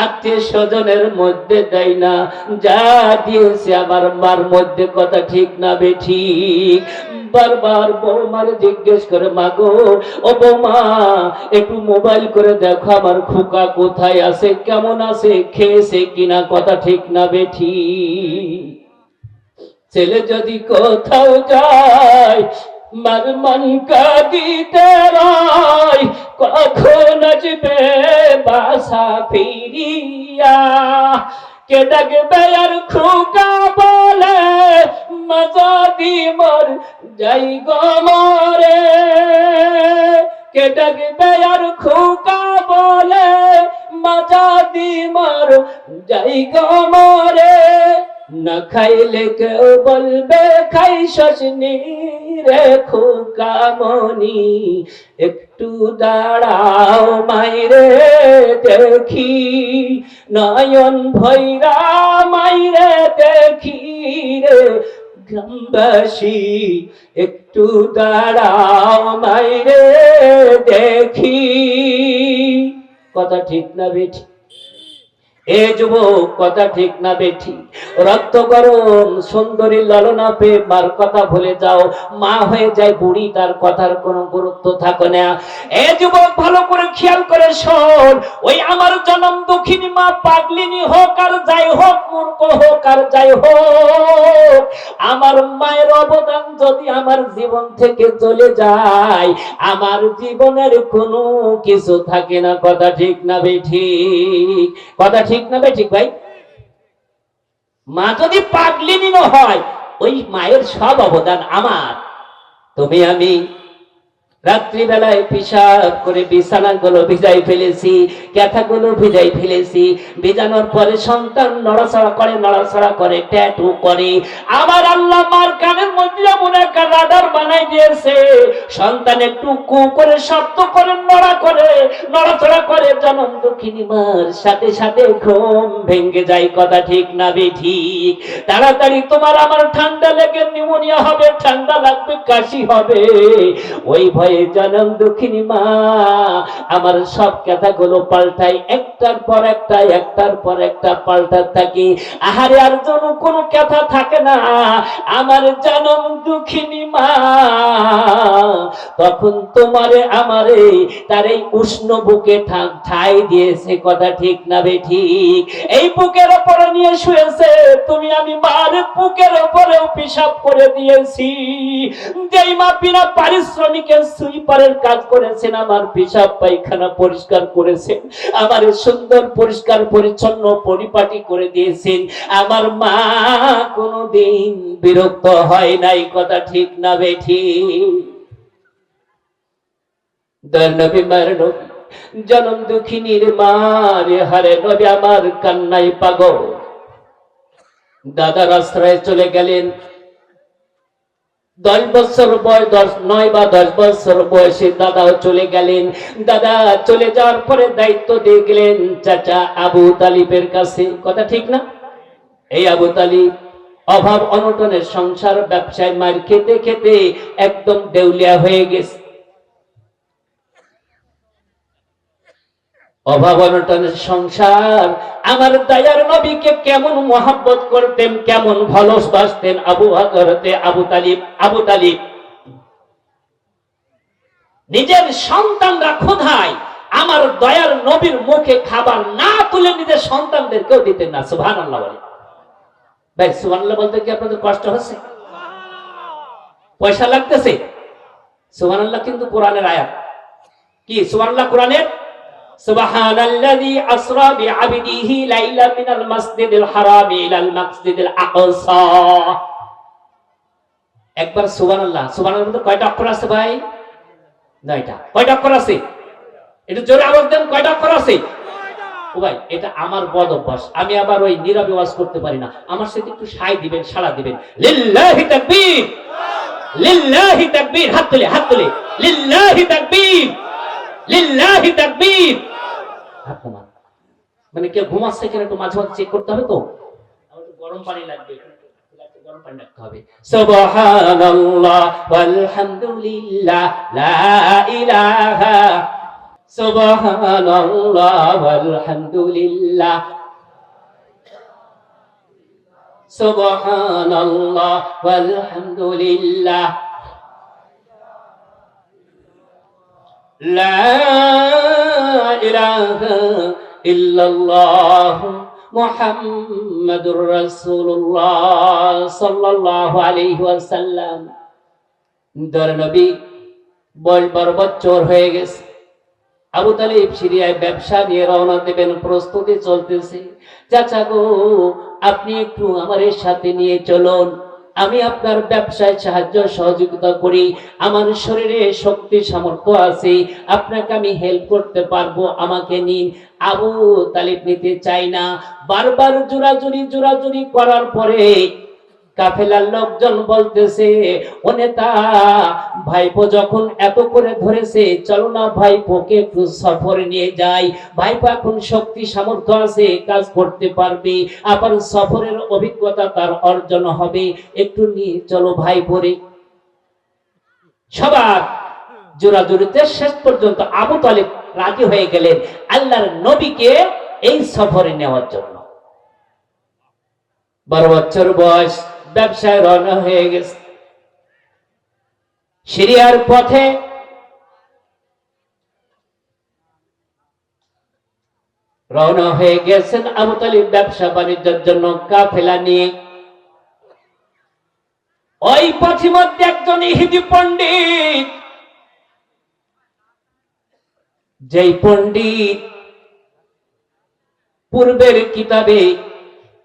A: আত্মীয় স্বজনের মধ্যে দেয় না যা দিয়েছে আমার মার মধ্যে, কথা ঠিক না বেঠিক? বারবার বৌমারে জিজ্ঞেস করে, মা গো, ও বৌমা একটু মোবাইল করে দেখো আমার খোকা কোথায় আছে, কেমন আছে, খেয়েছে কিনা, কথা ঠিক না বেঠিক? ছেলে যদি কোথাও যায় মার মন কাঁদিতে রয়, কখন আসবে বাসা ফিরিয়া। কে ডাকবে আর খোকা বলে, মজা দি মর যাই গো মরে। কে ডাকবে আর খোকা বলে, মজা দি মর যাই গো মরে। না খাইলে কেউ বলবে খাই শশনি রে খোকা মনি, একটু দাঁড়াও মাইরে দেখি, নয়ন ভৈরা মাইরে দেখি রে গ্রামবাসী, একটু দাঁড়াও মাইরে দেখি, কথা ঠিক না বেঠি? এ যুবক, কথা ঠিক না বেঠি? রক্ত গরম সুন্দরী ললনা পেয়ে মার কথা ভুলে যাও, মা হয়ে যায় বুড়ি, তার কথার কোনো গুরুত্ব থাকে না। এ যুবক, ভালো করে খেয়াল করে শোন, ওই আমার জনম দুঃখিনী মা পাগলিনী হোক আর যাই হোক, মূর্খ হোক আর যাই হোক, আমার মায়ের অবদান যদি আমার জীবন থেকে চলে যায়, আমার জীবনের কোনো কিছু থাকে না, কথা ঠিক না বেঠিক? কথা ঠিক না বেঠিক ভাই? মা যদি পাগলিনী হয়, ওই মায়ের সব অবদান আমার। তুমি আমি রাত্রিবেলায় পিশাব করে বিছানাগুলো ভিজাই ফেলেছি, ক্যাথাগুলো ভিজাই ফেলেছি, ভিজানোর পরে সন্তান নড়াচড়া করে ট্যাটু করে। আমার আল্লাহ মার কানের মধ্যে এমন একটা রাডার বানাই দিয়েছে, সন্তান একটু কু করে শব্দ করে নড়াচড়া করে, জনম দুঃখিনী মার সাথে সাথে ঘুম ভেঙে যায়, কথা ঠিক না বেঠিক? তাড়াতাড়ি তোমার আমার ঠান্ডা লেগে নিউমোনিয়া হবে, ঠান্ডা লাগবে, কাশি হবে, ওই ভয়ে জনম দুঃখিনী মা আমার সব কথাগুলো পাল্টাই, একটার পর একটা পাল্টা থাকি। আহারে, আর যেন কোনো কথা থাকে না আমার জনম দুঃখিনী মা তখন তোমারে আমারে তার এই উষ্ণ বুকে ঠাই দিয়েছে, কথা ঠিক না বেঠিক? এই বুকের উপরে নিয়ে শুয়েছে, তুমি আমি মার বুকের উপরেও পিশাব করে দিয়েছি। যেই মা বিনা পারিশ্রমিকের সুইপারের কাজ করেছেন, আমার পিশাব পায়খানা পরিষ্কার করেছেন, আমার সুন্দর পরিষ্কার পরিচ্ছন্ন পরিপাটি করে দিয়েছেন, আমার মা কোনদিন বিরক্ত হয় নাই, কথা ঠিক না বেঠিক? দয়াল নবী মায়ের নবী জনম দুঃখিনীর মারে, হারে নবী আমার কান্নাই পাগল। দাদার আশ্রয়ে চলে গেলেন, 10 বছর বয়স, 9 বা 10 বছর বয়সে দাদাও চলে গেলেন। দাদা চলে যাওয়ার পরে দায়িত্ব দিয়ে গেলেন চাচা আবু তালিবের কাছে, কথা ঠিক না? এই আবু তালিব অভাব অনটনের সংসার, ব্যবসায় মার খেতে খেতে একদম দেউলিয়া হয়ে গেছে। অভাব অনটনের সংসার। আমার দয়ার নবীকে কেমন মহব্বত করতেন, কেমন ভালোবাসতেন আবু তালিব। নিজের সন্তানরা ক্ষুধায় আমার দয়ার নবীর মুখে খাবার না তুলে নিজের সন্তানদেরকেও দিতেন না। সুবহানাল্লাহ বলে। ভাই সুবহানাল্লাহ বলতে কি আপনাদের কষ্ট হচ্ছে? পয়সা লাগতেছে? সুবহানাল্লাহ কিন্তু কোরআনের আয়াত। কি সুবহানাল্লাহ কোরআনের? সুবহানাল্লাযী আসরা বিআবদিহি লাইলাম মিনাল মাসজিদিল হারামি ইলাল মাসজিদিল আকসা। একবার সুবহানাল্লাহ, সুবহানাল্লাহ মধ্যে কয়টা অক্ষর আছে ভাই? 9টা। কয়টা অক্ষর আছে? একটু জোরে আওয়াজ দেন, কয়টা অক্ষর আছে? ও ভাই এটা আমার বদ অভ্যাস, আমি আবার ওই নীরবে ওয়াজ করতে পারি না। আমার সাথে একটু সাই দিবেন, সাড়া দিবেন। লিল্লাহি তাকবীর, লিল্লাহি তাকবীর। হাত তুলে, হাত তুলে। লিল্লাহি তাকবীর, লিল্লাহি তাকবীর। হাত নামান। মানে কেউ ঘুমাচ্ছে কিনা একটু মাঝে মাঝে চেক করতে হবে তো। আমার একটু গরম পানি লাগবে, গরম পানি রাখতে হবে। সুবহানাল্লাহ ওয়ালহামদুলিল্লাহ লা ইলাহা, সুবহানাল্লাহ ওয়ালহামদুলিল্লাহ, সুবহানাল্লাহ ওয়ালহামদুলিল্লাহ লা ইলাহা ইল্লাল্লাহ মুহাম্মাদুর রাসূলুল্লাহ সাল্লাল্লাহু আলাইহি ওয়াসাল্লাম। দর নবী 12 বছর হয়ে গেছে। আবু তালিব সিরিয়ায় ব্যবসা নিয়ে রওনা দেবেন, প্রস্তুতি চলতেছে। চাচা গো, আপনি একটু আমার সাথে নিয়ে চলুন, আমি আপনার ব্যবসায় সাহায্য সহযোগিতা করি, আমার শরীরে শক্তি সামর্থ্য আছে, আপনাকে আমি হেল্প করতে পারবো, আমাকে নিন। আবু তালিব নিতে চাই না। বারবার জোরাজুরি করার পরে কাফেলার লোকজন বলতেছে, ও নেতা, ভাইপো যখন এত করে ধরেছে, চলো না ভাইপোকে একটু সফরে নিয়ে যাই। ভাইপো এখন শক্তি সামর্থ্য আছে, কাজ করতে পারবে, আবার সফরের অভিজ্ঞতা তার অর্জন হবে, একটু নিয়ে চলো ভাইপোরে। সবার জোরাজুরিতে শেষ পর্যন্ত আবু তালিব রাজি হয়ে গেলেন আল্লাহর নবীকে এই সফরে নেওয়ার জন্য। 12 বছর বয়স, ব্যবসায় রওনা হয়ে গেছে। সিরিয়ার পথে রওনা হয়ে গেছেন আবু তালিব ব্যবসা বাণিজ্যের জন্য কাফেলা নিয়ে। ওই পথের মধ্যে একজন ইহুদি পণ্ডিত, যেই পণ্ডিত পূর্বের কিতাবে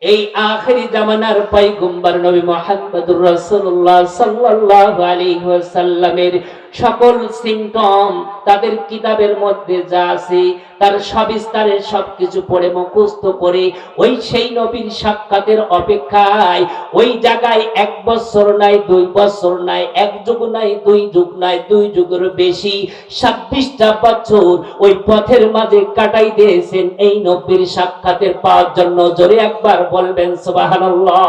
A: এই আখেরি জামানার পয়গম্বর নবী মুহাম্মদুর রাসূলুল্লাহ সাল্লাল্লাহু আলাইহি ওয়াসাল্লামের সকল সিম্পটম তাদের কিতাবের মধ্যে যা আছে তার সবিস্তারে সবকিছু পড়ে মুখস্থ করে ওই সেই নবীর সাক্ষাতের অপেক্ষায় ওই জায়গায় 1 বছর নাই, 2 বছর নাই, 1 যুগ নাই, 2 যুগ নাই, 2 যুগের বেশি 26টা বছর ওই পথের মাঝে কাটাই দিয়েছেন এই নবীর সাক্ষাতের পাওয়ার জন্য। জোরে একবার বলবেন সুবহানাল্লাহ।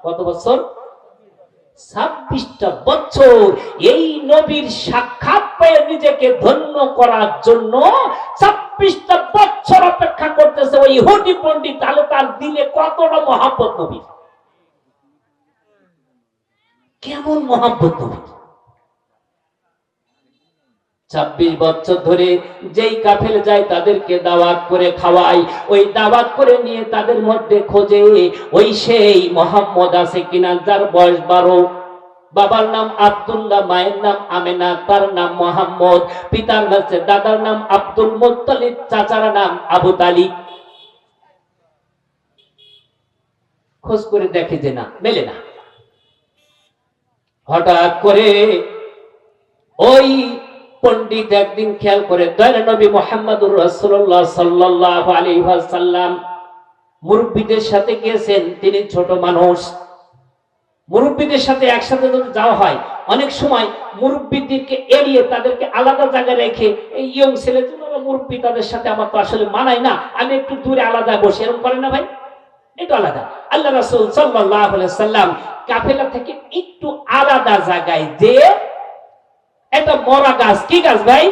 A: কত বছর? 26টা বছর এই নবীর সাক্ষাৎ পেয়ে নিজেকে ধন্য করার জন্য 26টা বছর অপেক্ষা করতেছে ওই ইহুদি পণ্ডিত। তাহলে তার দিলে কতটা মহব্বত নবীর, কেমন মহব্বত নবীর। 26 বছর ধরে যেই কাফেলা যায় তাদেরকে দাওয়াত করে খাওয়াই, ওই দাওয়াত করে নিয়ে তাদের মধ্যে খোঁজে ওই সেই মোহাম্মদ আছে কিনা যার বয়স 12। বাবার নাম আব্দুল্লাহ, মায়ের নাম আমেনা, তার নাম মোহাম্মদ, পিতার কাছে দাদার নাম আব্দুল মুত্তালিব, চাচার নাম আবু তালিব। খোঁজ করে দেখে যে না, মেলে না। হঠাৎ করে ওই পণ্ডিত একদিন খেয়াল করে দয়ার নবী মুহাম্মদুর রাসূলুল্লাহ সাল্লাল্লাহু আলাইহি ওয়াসাল্লাম মুরব্বিদের সাথে গিয়েছেন। তিনি ছোট মানুষ, মুরব্বিদের সাথে একসাথে যদি যাওয়া হয় অনেক সময় মুরব্বিদেরকে এড়িয়ে তাদেরকে আলাদা জায়গায় রেখে এই ইয়ং ছেলেগুলো মুরব্বি তাদের সাথে আমার তো আসলে মানায় না, আমি একটু দূরে আলাদা বসে, এরকম করেন না ভাই? একটু আলাদা। আল্লাহ রাসূল সাল্লাল্লাহু আলাইহি ওয়াসাল্লাম কাফেলা থেকে একটু আলাদা জায়গায় যে একটা মরা গাছ, কি গাছ ভাই?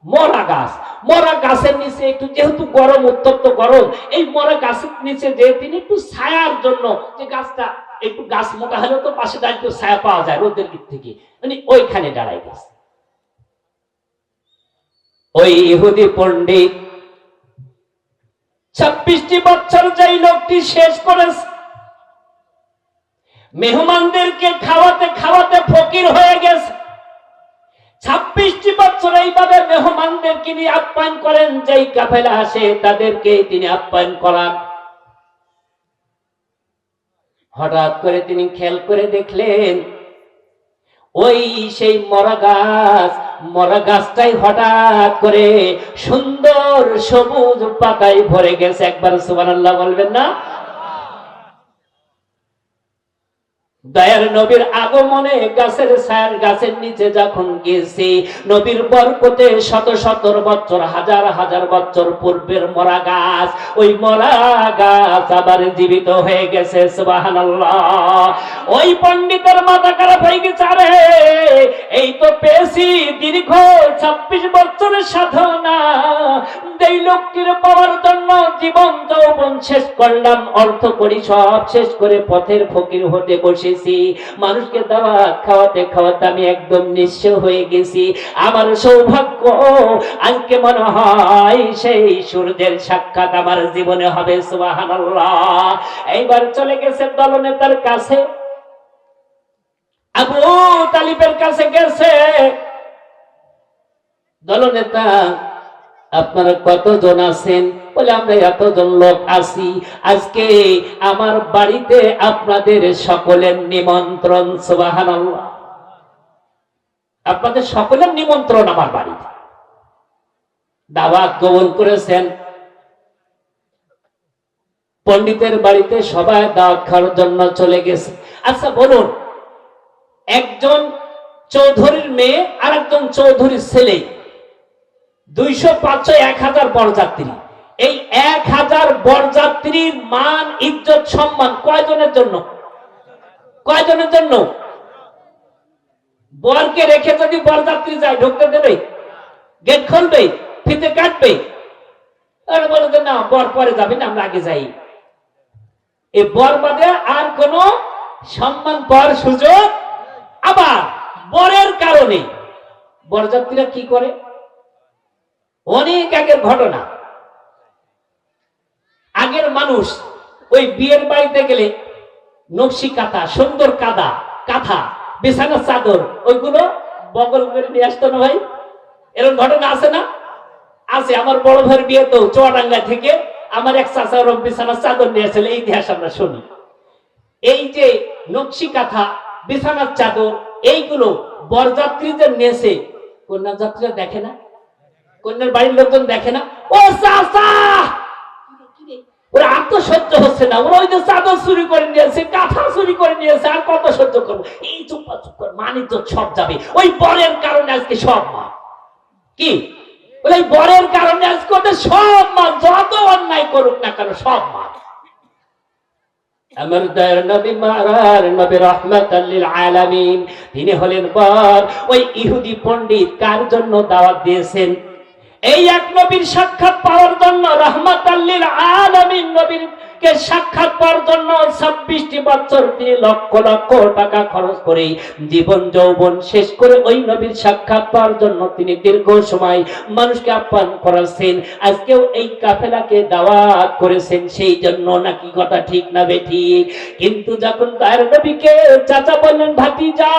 A: মরা গাছ। মরা গাছের নিচে একটু, যেহেতু গরম, উত্তপ্ত গরম, এই মরা গাছের নিচে যে তিনি একটু ছায়ার জন্য, যে গাছটা একটু গাছ মোটা হলেও তো পাশে দাঁড়িয়ে ছায়া পাওয়া যায় রোদের দিক থেকে, মানে ওইখানে দাঁড়াই গেছে। ওই ইহুদি পণ্ডিত 26টি বছর যেই লোকটি শেষ করেছে, মেহমানদেরকে খাওয়াতে খাওয়াতে ফকির হয়ে গেছে। 26টি বছর এইভাবে মেহমানদেরকে নিয়ে আপ্যায়ন করেন, যেই কাফেলা আসে তাদেরকে তিনি আপ্যায়ন করান। হঠাৎ করে তিনি খেয়াল করে দেখলেন ওই সেই মরা গাছটাই হঠাৎ করে সুন্দর সবুজ পাতায় ভরে গেছে। একবার সুবহানাল্লাহ বলবেন না? দয়ার নবীর আগমনে গাছের ছায়ার গাছের নিচে যখন গেছি, নবীর বরকতে শত শত বছর হাজার হাজার বছর পূর্বের মরা গাছ, ওই মরা গাছ আবার জীবিত হয়ে গেছে। সুবহানাল্লাহ। ওই পণ্ডিতের মাথা খারাপ হয়ে গেছে, আরে এই তো পেয়েছি দীর্ঘ 26 বছরের সাধনা, এই লোকটির পাওয়ার জন্য জীবন যৌবন শেষ করলাম, অর্থ করি সব শেষ করে পথের ফকির হতে বসে, মানুষকে দাওয়াত খাওয়াতে খাওয়াতে আমি একদম নিঃস্ব হয়ে গেছি। আমার সৌভাগ্য আজকে মনে হয় সেই সূর্যের সাক্ষাৎ আমার জীবনে হবে। সুবহানাল্লাহ। এইবার চলে গেছে দলনেতার কাছে, আবু তালিবের কাছে গেছে। দলনেতা, আপনারা কতজন আছেন? বলে আমরা এতজন লোক আছি, আজকে আমার বাড়িতে আপনাদের সকলের নিমন্ত্রণ। সুবহানাল্লাহ। আপনাদের সকলের নিমন্ত্রণ আমার বাড়িতে, দাওয়াত কবুল করেছেন। পণ্ডিতের বাড়িতে সবাই দাওয়াত খাওয়ার জন্য চলে গেছে। আচ্ছা বলুন, একজন চৌধুরীর মেয়ে আর একজন চৌধুরীর ছেলে, 200, 500, 1000 বরযাত্রী, এই 1000 বরযাত্রীর মান ইজ্জত সম্মান কয়জনের জন্য? কয়জনের জন্য? বরকে রেখে যদি বরযাত্রী যায় ঢুকতে দেবে? গেট খুলবে? ফিতে কাটবে? আর বলে যে না, বর পরে যাবে না, আমরা আগে যাই। এই বর বাদে আর কোন সম্মান পাওয়ার সুযোগ। আবার বরের কারণে বরযাত্রীরা কি করে? অনেক আগের ঘটনা, আগের মানুষ ওই বিয়ের বাড়িতে গেলে নকশি কাঁথা, সুন্দর কাঁথা, বিছানার চাদর, ওইগুলো বগল করে নিয়ে আসতো না ভাই? এরকম ঘটনা আছে না? আছে। আমার বড় ভাইয়ের বিয়ে তো চুয়াডাঙ্গা থেকে আমার এক চাচা ওরকম বিছানার চাদর নিয়ে আসলে, এই ইতিহাস আমরা শুনি। এই যে নকশি কাঁথা, বিছানার চাদর, এইগুলো বরযাত্রীদের নিয়েছে, কন্যা যাত্রীরা দেখে না, কন্যার বাড়ির লোকজন দেখে না। ও চাচা, ওরা আর তো সহ্য হচ্ছে না, ওরা ওই যে চাদর চুরি করে নিয়েছে, কাঁথা চুরি করে নিয়েছে, আর কত সহ্য করবো? এই চুপ কর, মানিজ্য সব যাবে। ওই বরের কারণে আজকে সব মা কি, ওই বরের কারণে আজকে ওদের সব মা, যত অন্যায় করুক না কেন সব মা। আমার দয়ার নবী মারার নবী রাহমাতাল লিল আলামিন, তিনি হলেন বর। ওই ইহুদি পণ্ডিত কার জন্য দাওয়াত দিয়েছেন? এই এক নবীর সাক্ষাৎ পাওয়ার জন্য, রাহমাতাল লিল আলামিন নবীর কে সাক্ষাৎ পাওয়ার জন্য 26টি বছর তিনি লক্ষ লক্ষ টাকা খরচ করে জীবন যৌবন শেষ করে ওই নবীর সাক্ষাৎ পাওয়ার জন্য তিনি দীর্ঘ সময় মানুষকে আহ্বান করেছেন। আজকেও এই কাফেলাকে দাওয়াত করেছেন সেই জন্য, নাকি কথা ঠিক না বেঠিক? কিন্তু যখন তার নবীকে চাচা বললেন, ভাতিজা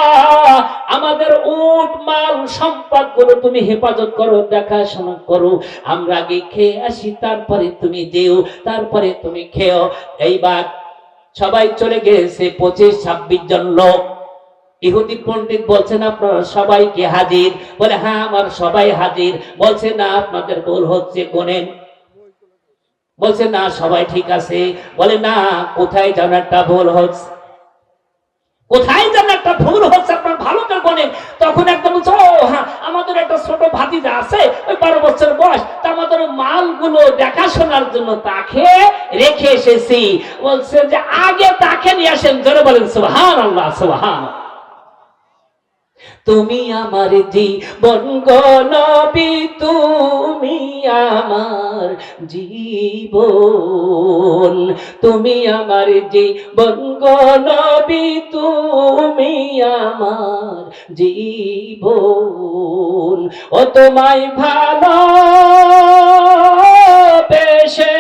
A: আমাদের উট মাল সম্পদ গুলো তুমি হেফাজত করো, দেখাশোনা করো, আমরা আগে খেয়ে আসি, তারপরে তুমি যেও, তারপরে তুমি খেও। এইবার সবাই চলে গেছে, 25-26 জন লোক। ইহুদি পণ্ডিত বলছেন, আপনারা সবাই কি হাজির? বলে হ্যাঁ, আমার সবাই হাজির। বলছে না, আপনাদের ভুল হচ্ছে, গোনেন। বলছে না, সবাই ঠিক আছে। বলে না, কোথায় যেন একটা ভুল হচ্ছে, কোথায় যেন একটা ভুল হচ্ছে, আপনার ভালো করে গোনেন। তখন একদম বলছে, ও হ্যাঁ, আমাদের একটা ছোট ভাতিজা আছে, ওই 12 বছর বয়স, তা আমাদের মালগুলো দেখাশোনার জন্য তাকে রেখে এসেছি। বলছে যে আগে তাকে নিয়ে আসেন। জোরে বলেন সুবহানাল্লাহ, সুবহানাল্লাহ। তুমি আমার জীবন গো নবী, তুমি আমার জীবন, তুমি আমার জীবন গো নবী, তুমি আমার জীবন। ও তোমায় ভালো বেশে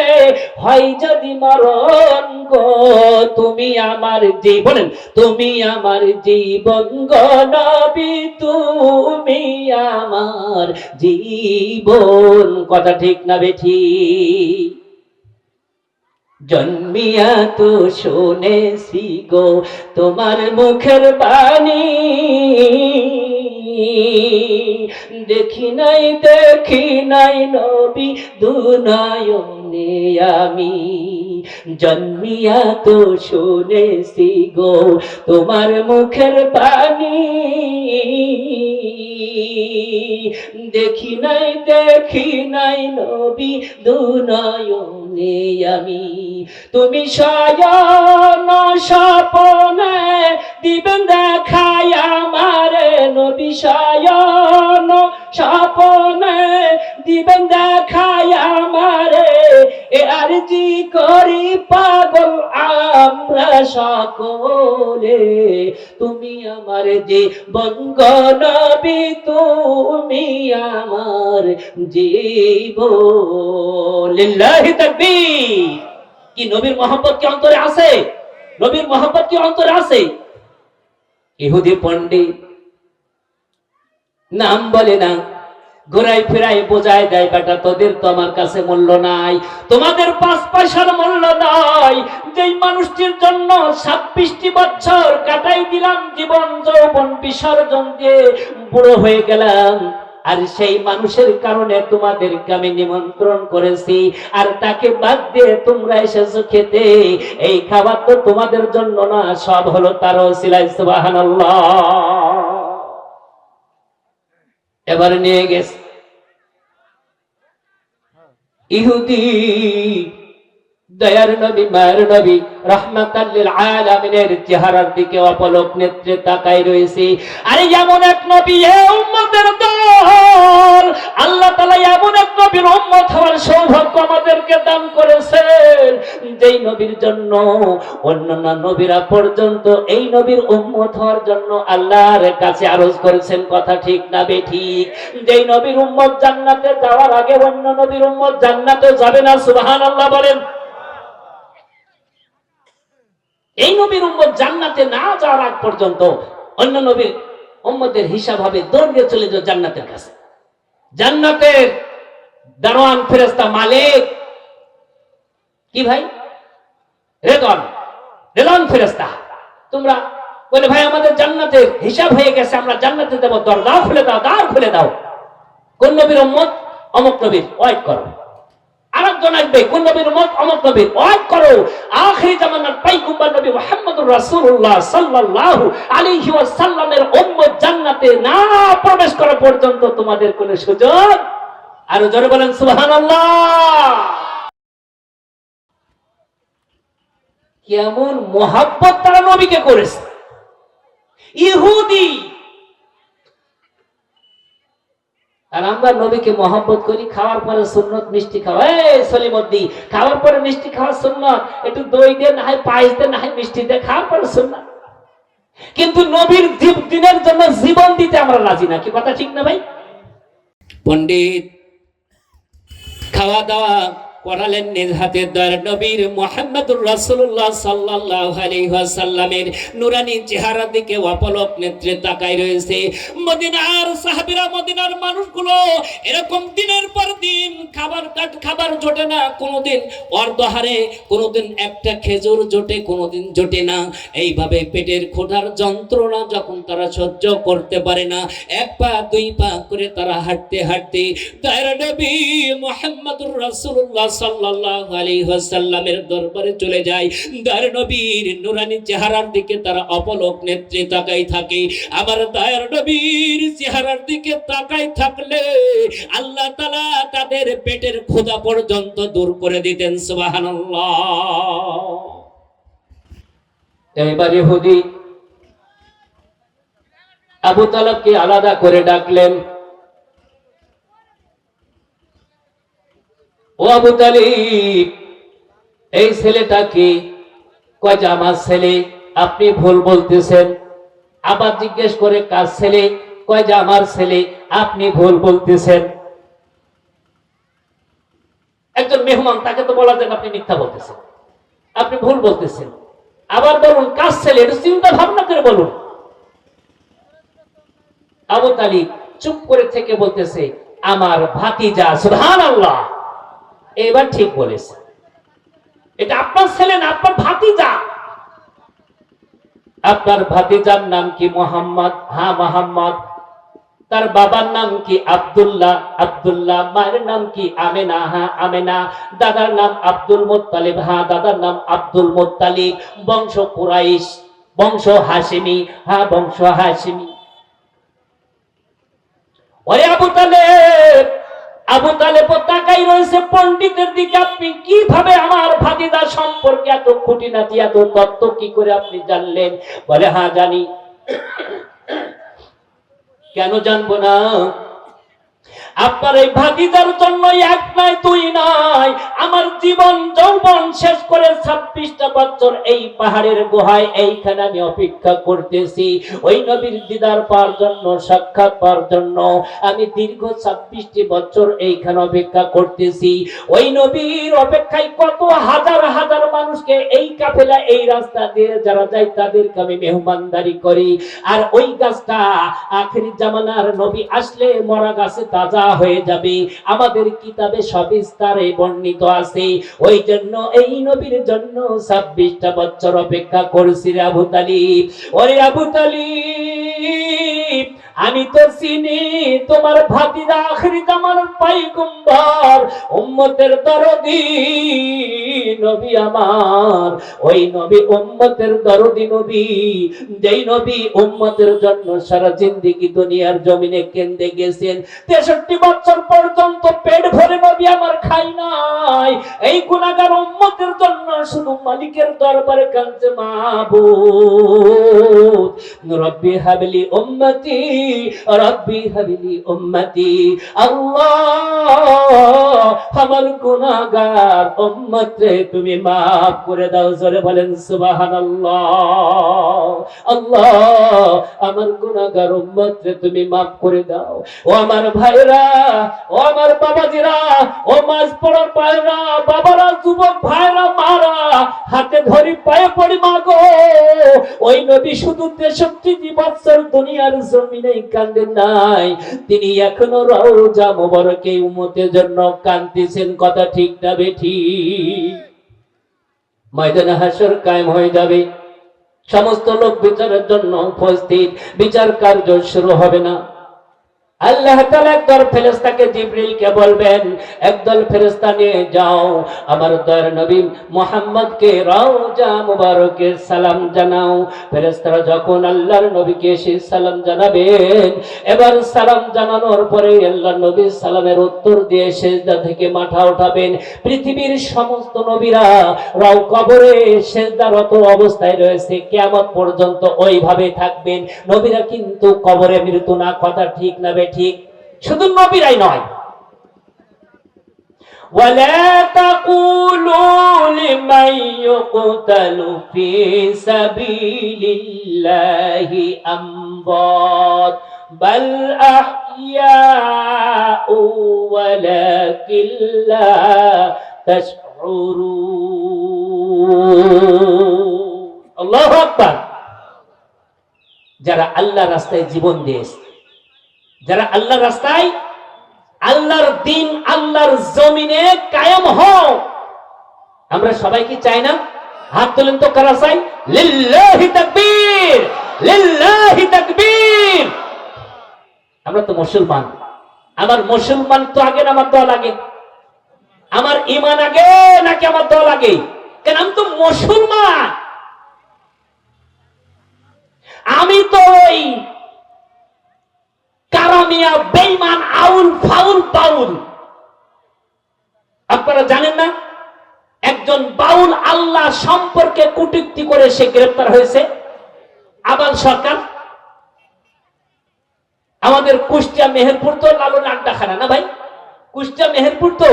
A: হয় যদি মরণ গো, তুমি আমার জীবন, তুমি আমার জীবন গো নবী, তুমি আমার জীবন। কথা ঠিক না বেঠি? জন্মিয়া তো শুনেছি গো তোমার মুখের বাণী, দেখি নাই নবী দুনয়নে আমি। জন্মিয়া তো শুনেছি গো তোমার মুখের বাণী, দেখি নাই নবী দুনয়নে আমি। তুমি শয়ন স্বপনে দিবেন দেখাই আমারে নবী, শয়ন স্বপনে দিবেন দেখাই আমারে, এ আরজি করি পাগল আমরা সকলে। তুমি আমার জীবন গো নবী, তুমি আমার জীবন। লিল্লাহি তাকবীর। কি নবীর মহব্বত কি অন্তরে আছে? নবীর মহব্বত কি অন্তরে আছে? ইহুদি পণ্ডিত নাম বলে না, ঘুরাই ফিরাই বোঝায় দেয়, বেটা তোদের তো আমার কাছে মূল্য নাই, তোমাদের 5 পয়সার মূল্য নাই। যেই মানুষটির জন্য 26টি বছর কাটাই দিলাম জীবন যৌবন বিসর্জন দিয়ে বুড়ো হয়ে গেলাম, আর সেই মানুষের কারণে তোমাদেরকে আমি নিমন্ত্রণ করেছি, আর তাকে বাদ দিয়ে তোমরা এসেছো খেতে, এই খাবার তো তোমাদের জন্য না, সব হলো তার ওসিলায়। সুবহানাল্লাহ। এবারে নিয়ে গেছে ইহুদি, দয়ার নবী মায়ের নবী রাহমাতাল লিল আলামিনের চেহারার দিকে অপলক নেত্রে তাকাই রয়েছে। আরে এমন এক নবী, এ উম্মতের দল, আল্লাহ তাআলা এমন এক নবীর উম্মত হওয়ার সৌভাগ্য আমাদেরকে দান করেছেন, যেই নবীর জন্য অন্যান্য নবীরা পর্যন্ত এই নবীর উম্মত হওয়ার জন্য আল্লাহর কাছে আরজ করেছেন। কথা ঠিক না বেঠিক? যেই নবীর উম্মত জান্নাতে যাওয়ার আগে অন্য নবীর উম্মত জান্নাতে যাবে না। সুবহানাল্লাহ বলেন। এই নবীর উম্মত জান্নাতে না যাওয়ার আগ পর্যন্ত অন্য নবীর উম্মতের হিসাব হবে দৌড়ে চলে যাও জান্নাতের কাছে। জান্নাতের দারোয়ান ফেরেশতা মালিক কি ভাই? রেদওয়ান ফেরেশতা। তোমরা বলে ভাই আমাদের জান্নাতের হিসাব হয়ে গেছে, আমরা জান্নাতে যাব, দরজা খুলে দাও, দ্বার খুলে দাও। কোন নবীর উম্মত? অমুক নবীর, ওয়েট করো। আরেকজন আসবে, কোন নবীর উম্মত? অমুক নবীর, ওয়েট করো। আখিরি জামানার পয়গম্বর নবী মুহাম্মদুর রাসূলুল্লাহ সাল্লাল্লাহু আলাইহি ওয়াসাল্লামের উম্মত জান্নাতে না প্রবেশ করা পর্যন্ত তোমাদের কোনো সুযোগ। আর জোরে বলেন সুবহানাল্লাহ। কেমন মোহাব্বত তারা নবীকে করেছে। ইহুদি আর আমরা নবীকে মহব্বত করি, খাওয়ার পরে সুন্নত মিষ্টি খাওয়া। এই সলিমদ্দি, খাওয়ার পরে মিষ্টি খাওয়া সুন্নত, একটু দই দিয়ে না হয় পায়েস দিয়ে না হয় মিষ্টি দিয়ে খাওয়ার পরে সুন্নত। কিন্তু নবীর দিনের জন্য জীবন দিতে আমরা রাজি না। কি কথা ঠিক না ভাই? পণ্ডিত খাওয়া দাওয়া করালেন নিজ হাতে দয়ার নবীর মুহাম্মদুর রাসূলুল্লাহ সাল্লাল্লাহু আলাইহি ওয়াসাল্লামের নুরানি চেহারার দিকে অপলক নেত্রে তাকায় রয়েছে। মদিনার সাহাবীরা, মদিনার মানুষগুলো এরকম দিনের পর দিন খাবার জোটে না, কোনোদিন অর্ধহারে, কোনোদিন একটা খেজুর জোটে, কোনোদিন জোটে না। এইভাবে পেটের ক্ষুধার যন্ত্রণা যখন তারা সহ্য করতে পারে না, 1 পা 2 পা করে তারা হাঁটতে হাঁটতে দয়ার নবী মুহাম্মদুর রাসূলুল্লাহ সাল্লাল্লাহু আলাইহি ওয়াসাল্লামের দরবারে চলে যায়। দয়ার নবীর নুরানি চেহারার দিকে তারা অপলক নেত্রে তাকাই থাকে। আমার দয়ার নবীর চেহারার দিকে তাকাই থাকলে আল্লাহ তাআলা তাদের পেটের ক্ষুধা পর্যন্ত দূর করে দিতেন। সুবহানাল্লাহ। এবার ইহুদি আবু তালেবকে আলাদা করে ডাকলেন। ও আবু তালিব, এই ছেলেটা কি? কয় যে আমার ছেলে। আপনি ভুল বলতেছেন। আবার জিজ্ঞেস করে কার ছেলে? কয় যে আমার ছেলে। আপনি ভুল বলতেছেন। একজন মেহমান, তাকে তো বলা যায় আপনি মিথ্যা বলতেছেন, আপনি ভুল বলতেছেন। আবার বলুন কার ছেলে, এটা চিন্তা ভাবনা করে বলুন। আবু তালিব চুপ করে থেকে বলতেছে আমার ভাতিজা। সুবহানাল্লাহ, এবার ঠিক বলেছে, এটা আপনার ছেলে না, আপনার ভাতিজা। আপনার ভাতিজার নাম কি? মোহাম্মদ। হ্যাঁ মোহাম্মদ। তার বাবার নাম কি? আব্দুল্লাহ। আব্দুল্লাহ। মায়ের নাম কি? আমেনা। হ্যাঁ আমেনা। দাদার নাম আব্দুল মুত্তালিব। হ্যাঁ দাদার নাম আব্দুল মুত্তালিব। বংশ কুরাইশ, বংশ হাশিমি। হ্যাঁ বংশ হাশিমি। ওরে আবু তালেব, আবু তালেব তাকাই রয়েছে পণ্ডিতের দিকে। আপনি কিভাবে আমার ভাতিজা সম্পর্কে এত খুঁটিনাটি, এত তত্ত্ব কি করে আপনি জানলেন? বলে হ্যাঁ জানি। কেন জানবো না? আপনার এই ভাতিজার জন্য এক নাই দুই নাই, আমার জীবন যৌবন শেষ করে 26টা বছর এই পাহাড়ের গুহায় এইখানে আমি অপেক্ষা করতেছি ওই নবীর দিদার পাওয়ার জন্য, সাক্ষাৎ পাওয়ার জন্য। আমি দীর্ঘ 26টি বছর এইখানে অপেক্ষা করতেছি। ওই নবীর অপেক্ষায় কত হাজার হাজার মানুষকে এই কাফেলা, এই রাস্তা দিয়ে যারা যায় তাদেরকে আমি মেহমানদারি করি। আর ওই গাছটা আখিরি জামানার নবী আসলে মরা গাছে তাজা হয়ে যাবে, আমাদের কিতাবে সবিস্তারে বর্ণিত আছে। ওই জন্য এই নবীর জন্য 26টা বছর অপেক্ষা করছি রে আবু তালিব। ওরে আবু তালিব, আমি তো চিনি তোমার ভাতিজা আখিরি জামানার পয়গম্বর, উম্মতের দরদি নবী আমার। ওই নবী উম্মতের দরদি নবী, যেই নবী উম্মতের জন্য সারা জিন্দেগি দুনিয়ার জমিনে কেঁদে গেছেন। 63 বছর পর্যন্ত পেট ভরে নবী আমার খাই নাই। এই গুনাহগার উম্মতের জন্য শুধু মালিকের দরবারে কাঁদছে, মাবুদ রব্বি হাবলি উম্মতি, রব্বি হাবলি উম্মতি। আল্লাহ আমার গুনাহগার উম্মতরে তুমি maaf করে দাও। জোরে বলেন সুবহানাল্লাহ। আল্লাহ আমার গুনাহগার উম্মতরে তুমি maaf করে দাও। ও আমার ভাইরা, ও আমার বাবাজিরা, ও মাঝ পড়ার ভাইরা, বাবারা, যুবক ভাইরা, মারা, হাতে ধরি পায়ে পড়ি মাগো। ওই নবী শুধু 63 বছর দুনিয়ার জমিনে কাঁদেন নাই, তিনি এখনো রওজা মুবারকে উম্মতের জন্য কাঁদতেছেন। কথা ঠিক না বেঠিক? ময়দানে হাসর কায়েম হয়ে যাবে, সমস্ত লোক বিচারের জন্য উপস্থিত, বিচার কার্য শুরু হবে না। আল্লাহ তাআলা একদল ফেরেশতাকে জিবরিলকে বলবেন, একদল ফেরেশতা নিয়ে যাও আমার দয়ার নবী মুহাম্মদকে রওজা মুবারকে সালাম জানাও। ফেরেশতারা যখন আল্লাহর নবীকে এসে সালাম জানাবেন, এবার সালাম জানানোর পরে আল্লাহর নবী সালামের উত্তর দিয়ে সিজদা থেকে মাথা উঠাবেন। পৃথিবীর সমস্ত নবীরা রাও কবরে সিজদারত অবস্থায় রয়েছে, কিয়ামত পর্যন্ত ওইভাবে থাকবেন। নবীরা কিন্তু কবরে মৃত্যু না। কথা ঠিক না ঠিক? শুধু নবীরাই নয়, ওয়ালা তাকুলু লিমান ইউকতালু ফি সাবিলিল্লাহি আমওয়াত বাল আহইয়াউ ওয়ালাকিন লা তাশউরুন। আল্লাহু আকবার। যারা আল্লাহর রাস্তায় জীবন দিয়েছে, যারা আল্লাহর রাস্তায়, আল্লাহর দিন, আল্লাহর জমিনে কায়েম হও, আমরা সবাই কি চাই না? হাত তোলেন তো, কারা চাই? লিল্লাহি তাকবীর, লিল্লাহি তাকবীর। আমরা তো মুসলমান, আমার মুসলমান তো আগে না আমার দল আগে? আমার ঈমান আগে নাকি আমার দল আগে? কেন আমি তো মুসলমান। আমি তো ওই কারামিয়া, বেঈমান, আউল ফাউল বাউল। আপনারা জানেন না একজন বাউল আল্লাহ সম্পর্কে কটূক্তি করে সে গ্রেফতার হয়েছে? আবাল সরকার। আমাদের কুষ্টিয়া মেহেরপুর তো লালনের আড্ডাখানা না ভাই, কুষ্টিয়া মেহেরপুর তো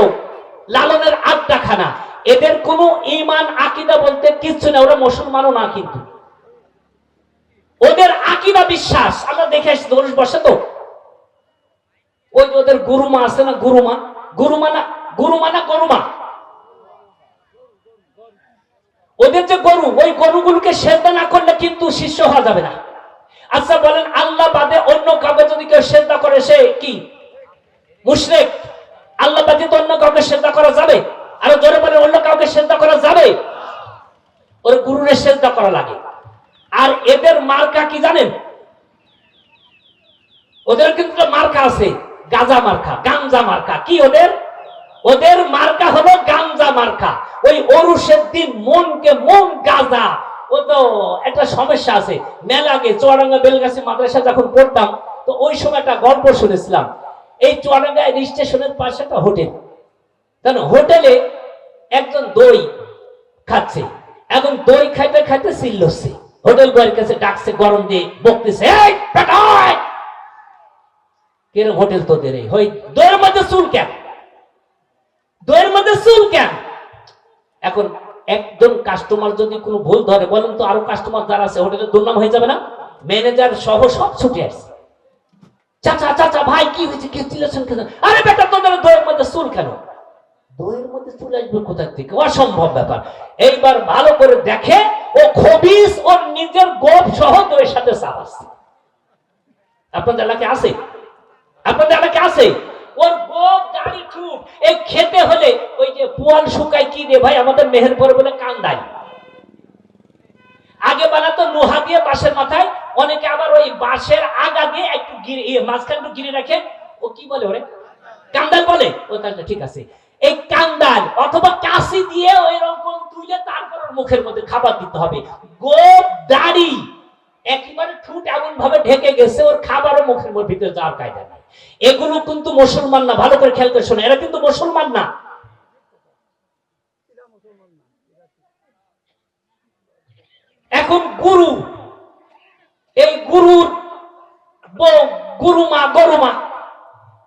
A: লালনের আড্ডাখানা। এদের কোনো ঈমান আকীদা বলতে কিচ্ছু না, ওরা মুসলমানও না, কিন্তু ওদের আকীদা বিশ্বাস আমরা দেখে আসছি 10 বছর। তো ওই যে ওদের গুরুমা আছে না, গুরুমা না গরুমা, ওদের যে গরু, ওই গরুগুলোকে সেজদা না করলে কিন্তু শিষ্য হওয়া যাবে না। আচ্ছা বলেন, আল্লাহ বাদে অন্য কাউকে যদি কেউ সেজদা করে সে কি মুশরিক? আল্লাহ বাদে তো অন্য কাউকে সেজদা করা যাবে? আর জোরে বলেন, অন্য কাউকে সেজদা করা যাবে? ওর গুরুরে সেজদা করা লাগে। আর এদের মার্কা কি জানেন? ওদের কিন্তু মার্কা আছে, গাঁজা মার্কা, গাঞ্জা মার্কা। কি ওদের মার্কা হলো গাঞ্জা মার্কা। ওই ওরুসের দিন মনকে মন গাঁজা। ও তো একটা সমস্যা আছে। মেলা আগে চুয়াডাঙ্গা বেলগাছি মাদ্রাসা যখন পড়তাম, তো ওই সময় একটা গল্প শুনেছিলাম। এই চুয়াডাঙ্গা স্টেশনের পাশে একটা হোটেল, জানো, হোটেলে একজন দই খাচ্ছে। এখন দই খাইতে খাইতে চিল্লছে, হোটেল বয়ের কাছে ডাকছে, গরম দিয়ে বকতেছে, এই বেটা কিরম হোটেল তোদের? এই হই দইয়ের মধ্যে চুল কেন? দইয়ের মধ্যে চুল কেন? এখন একজন কাস্টমার যদি কোনো ভুল ধরে, বলেন তো আরো কাস্টমার যারা আছে হোটেলের দুর্নাম হয়ে যাবে না? ম্যানেজার সহ সব ছুটে আসছে, চাচা চাচা ভাই কি হয়েছে, কে চিল্লাছেন কেন? আরে বেটা তোদের দইয়ের মধ্যে চুল কেন? দইয়ের মধ্যে চুল আসবে কোথা থেকে? অসম্ভব ব্যাপার। এইবার ভালো করে দেখে, ও খবিস ওর নিজের গোপ সহ দইয়ের সাথে চাপাচ্ছে। আপনাদের এলাকায় আছে? আপনাদের এলাকায় আছে? ওর গোপ গাড়ি ঠুক। এই খেতে হলে ওই যে পুয়াল শুকায় কি রে ভাই, আমাদের মেহেরপুর বলে কান্দাই। আগে বানাতো লোহা দিয়ে বাঁশের মাথায়, অনেকে আবার ওই বাঁশের আগা দিয়ে একটু মাঝখান একটু গিরে রাখে। ও কি বলে ওরে? কান্দাল বলে। ও তাহলে ঠিক আছে, এই কান্দাল অথবা কাশি দিয়ে ওই রকম তুলে তারপর মুখের মধ্যে খাবার দিতে হবে। গোপ দাড়ি একেবারে ঠুট এমন ভাবে ঢেকে গেছে, ওর খাবারও মুখের ভিতরে যাওয়ার কায়দা নাই। এগুলো কিন্তু মুসলমান না, ভালো করে খেয়াল করে শোনো, এরা কিন্তু মুসলমান না। এখন গুরু, এই গুরুর গরুমা,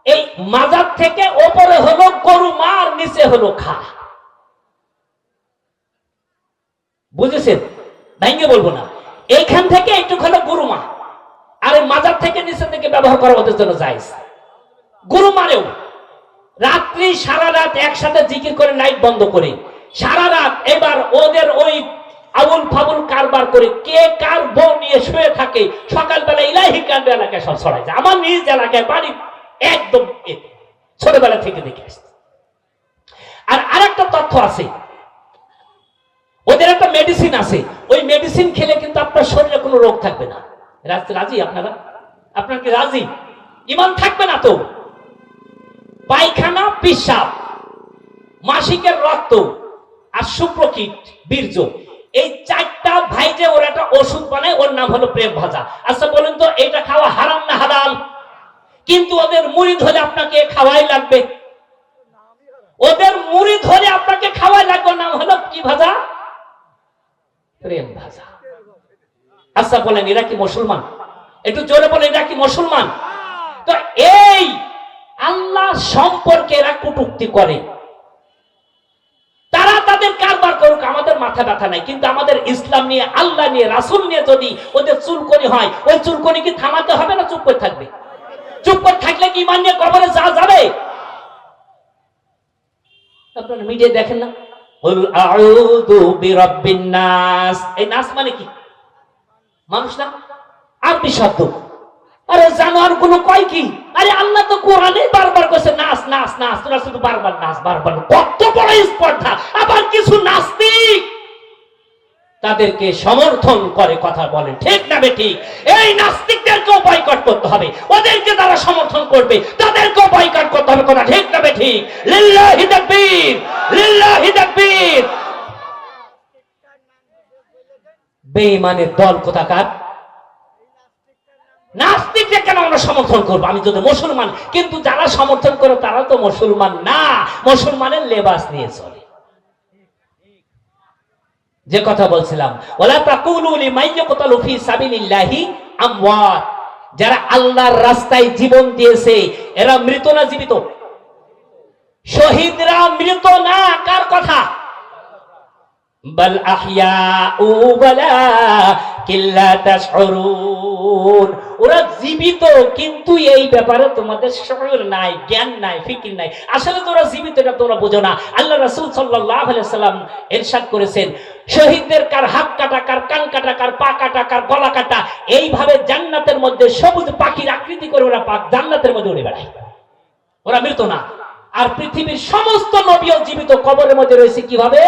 A: এই মাজার থেকে ওপরে হলো গরুমা আর নিচে হলো খা। বুঝেছেন? ভেঙে বলবো না। এইখান থেকে একটু হলো গরুমা, আর মাজার থেকে নিচে থেকে ব্যবহার করা ওদের জন্য জায়েজ। গরুমারেও রাত্রি সারা রাত একসাথে জিকির করে, লাইট বন্ধ করে সারা রাত এবার ওদের ওই আবুল ফাবুল কারবার করে, কে কার বউ নিয়ে শুয়ে থাকে, সকালবেলা ইলাহি কান্ড এলাকায় সব ছড়ায় যায়। আমার নিজ এলাকায় বাড়ি একদম ছোটবেলা থেকে দেখে আসছে। আর আরেকটা তথ্য আছে, ওদের একটা মেডিসিন আছে, ওই মেডিসিন খেলে কিন্তু আপনার শরীরে কোনো রোগ থাকবে না। রাজি আপনারা? আপনার কি রাজি? ইমান থাকবে না তো? পায়খানা, পিশাব, মাসিকের রক্ত আর শুক্রকীট, বীর্য, এই চারটা ভাইজে ওর একটা ওষুধ বানায়, ওর নাম হলো প্রেম ভাজা। আচ্ছা বলেন তো, এটা খাওয়া হারাম না হালাল? কিন্তু ওদের মুরিদ হলে আপনাকে খাওয়াই লাগবে। ওদের মুরিদ হলে আপনাকে খাওয়াই লাগবে। নাম হলো কি ভাজা? প্রেম ভাজা। আচ্ছা বলেন, এরা কি মুসলমান? একটু জোরে বলেন, এরা কি মুসলমান? তো এই আল্লাহ সম্পর্কে এরা কটূক্তি করে, তারা তাদের কারবার করুক, আমাদের মাথা ব্যথা নাই। কিন্তু আমাদের ইসলাম নিয়ে, আল্লাহ নিয়ে, রাসূল নিয়ে যদি ওদের চুলকনি হয়, ওই চুলকনি কি থামাতে হবে না চুপ করে থাকবে? চুপ করে থাকলে কি ইমান নিয়ে কবরে যাওয়া যাবে? আপনারা মিডিয়া দেখেন না, কুল আউযু বিরাব্বিন নাস। এই নাস মানে কি? মানুষ না, আরবি শব্দ। আরে জানোয়ার গুলো কয় কি? আরে আল্লাহ তো কোরআনে বারবার কইছে নাস নাস নাস, তোরা শুধু বারবার নাস বারবার। কত বড় স্পর্ধা! আবার কিছু নাস্তিক তাদেরকে সমর্থন করে কথা বলেন, ঠিক না বেঠিক? এই নাস্তিকদেরকেও বয়কট করতে হবে, ওদেরকে যারা সমর্থন করবে তাদেরকেও বয়কট করতে হবে, কথা ঠিক না বেঠিক? লিল্লাহি তাকবীর, লিল্লাহি তাকবীর। বেঈমানের দল কোথাকার! নাস্তিকদের কেন আমরা সমর্থন করবো? আমি যদি মুসলমান, কিন্তু যারা সমর্থন করে তারা তো মুসলমান না, মুসলমানের লেবাস নিয়ে চলে। যে কথা বলছিলাম, ওয়ালা তাকুলু লিমান ইয়াকতালু ফি সাবিলিল্লাহি আমওয়াত, যারা আল্লাহর রাস্তায় জীবন দিয়েছে এরা মৃত না জীবিত? শহীদরা মৃত না, কার কথা? বাল আহইয়াউ ওয়ালাকিন লা তাশউরুন, ওরা জীবিত কিন্তু এই ব্যাপারে তোমাদের শউর নাই, জ্ঞান নাই, ফিকির নাই। আসলে তোমরা জীবিত এটা তোমরা বুঝো না। আল্লাহ রাসূল সাল্লাল্লাহু আলাইহি সাল্লাম ইরশাদ করেছেন, শহীদদের কার হাত কাটা, কার কান কাটা, কার পা কাটা, কার গলা কাটা, এইভাবে জান্নাতের মধ্যে সবুজ পাখির আকৃতি করে ওরা জান্নাতের মধ্যে উড়ে বেড়ায়, ওরা মৃত না। আর পৃথিবীর সমস্ত নবীও জীবিত, কবরের মধ্যে রয়েছে কিভাবে?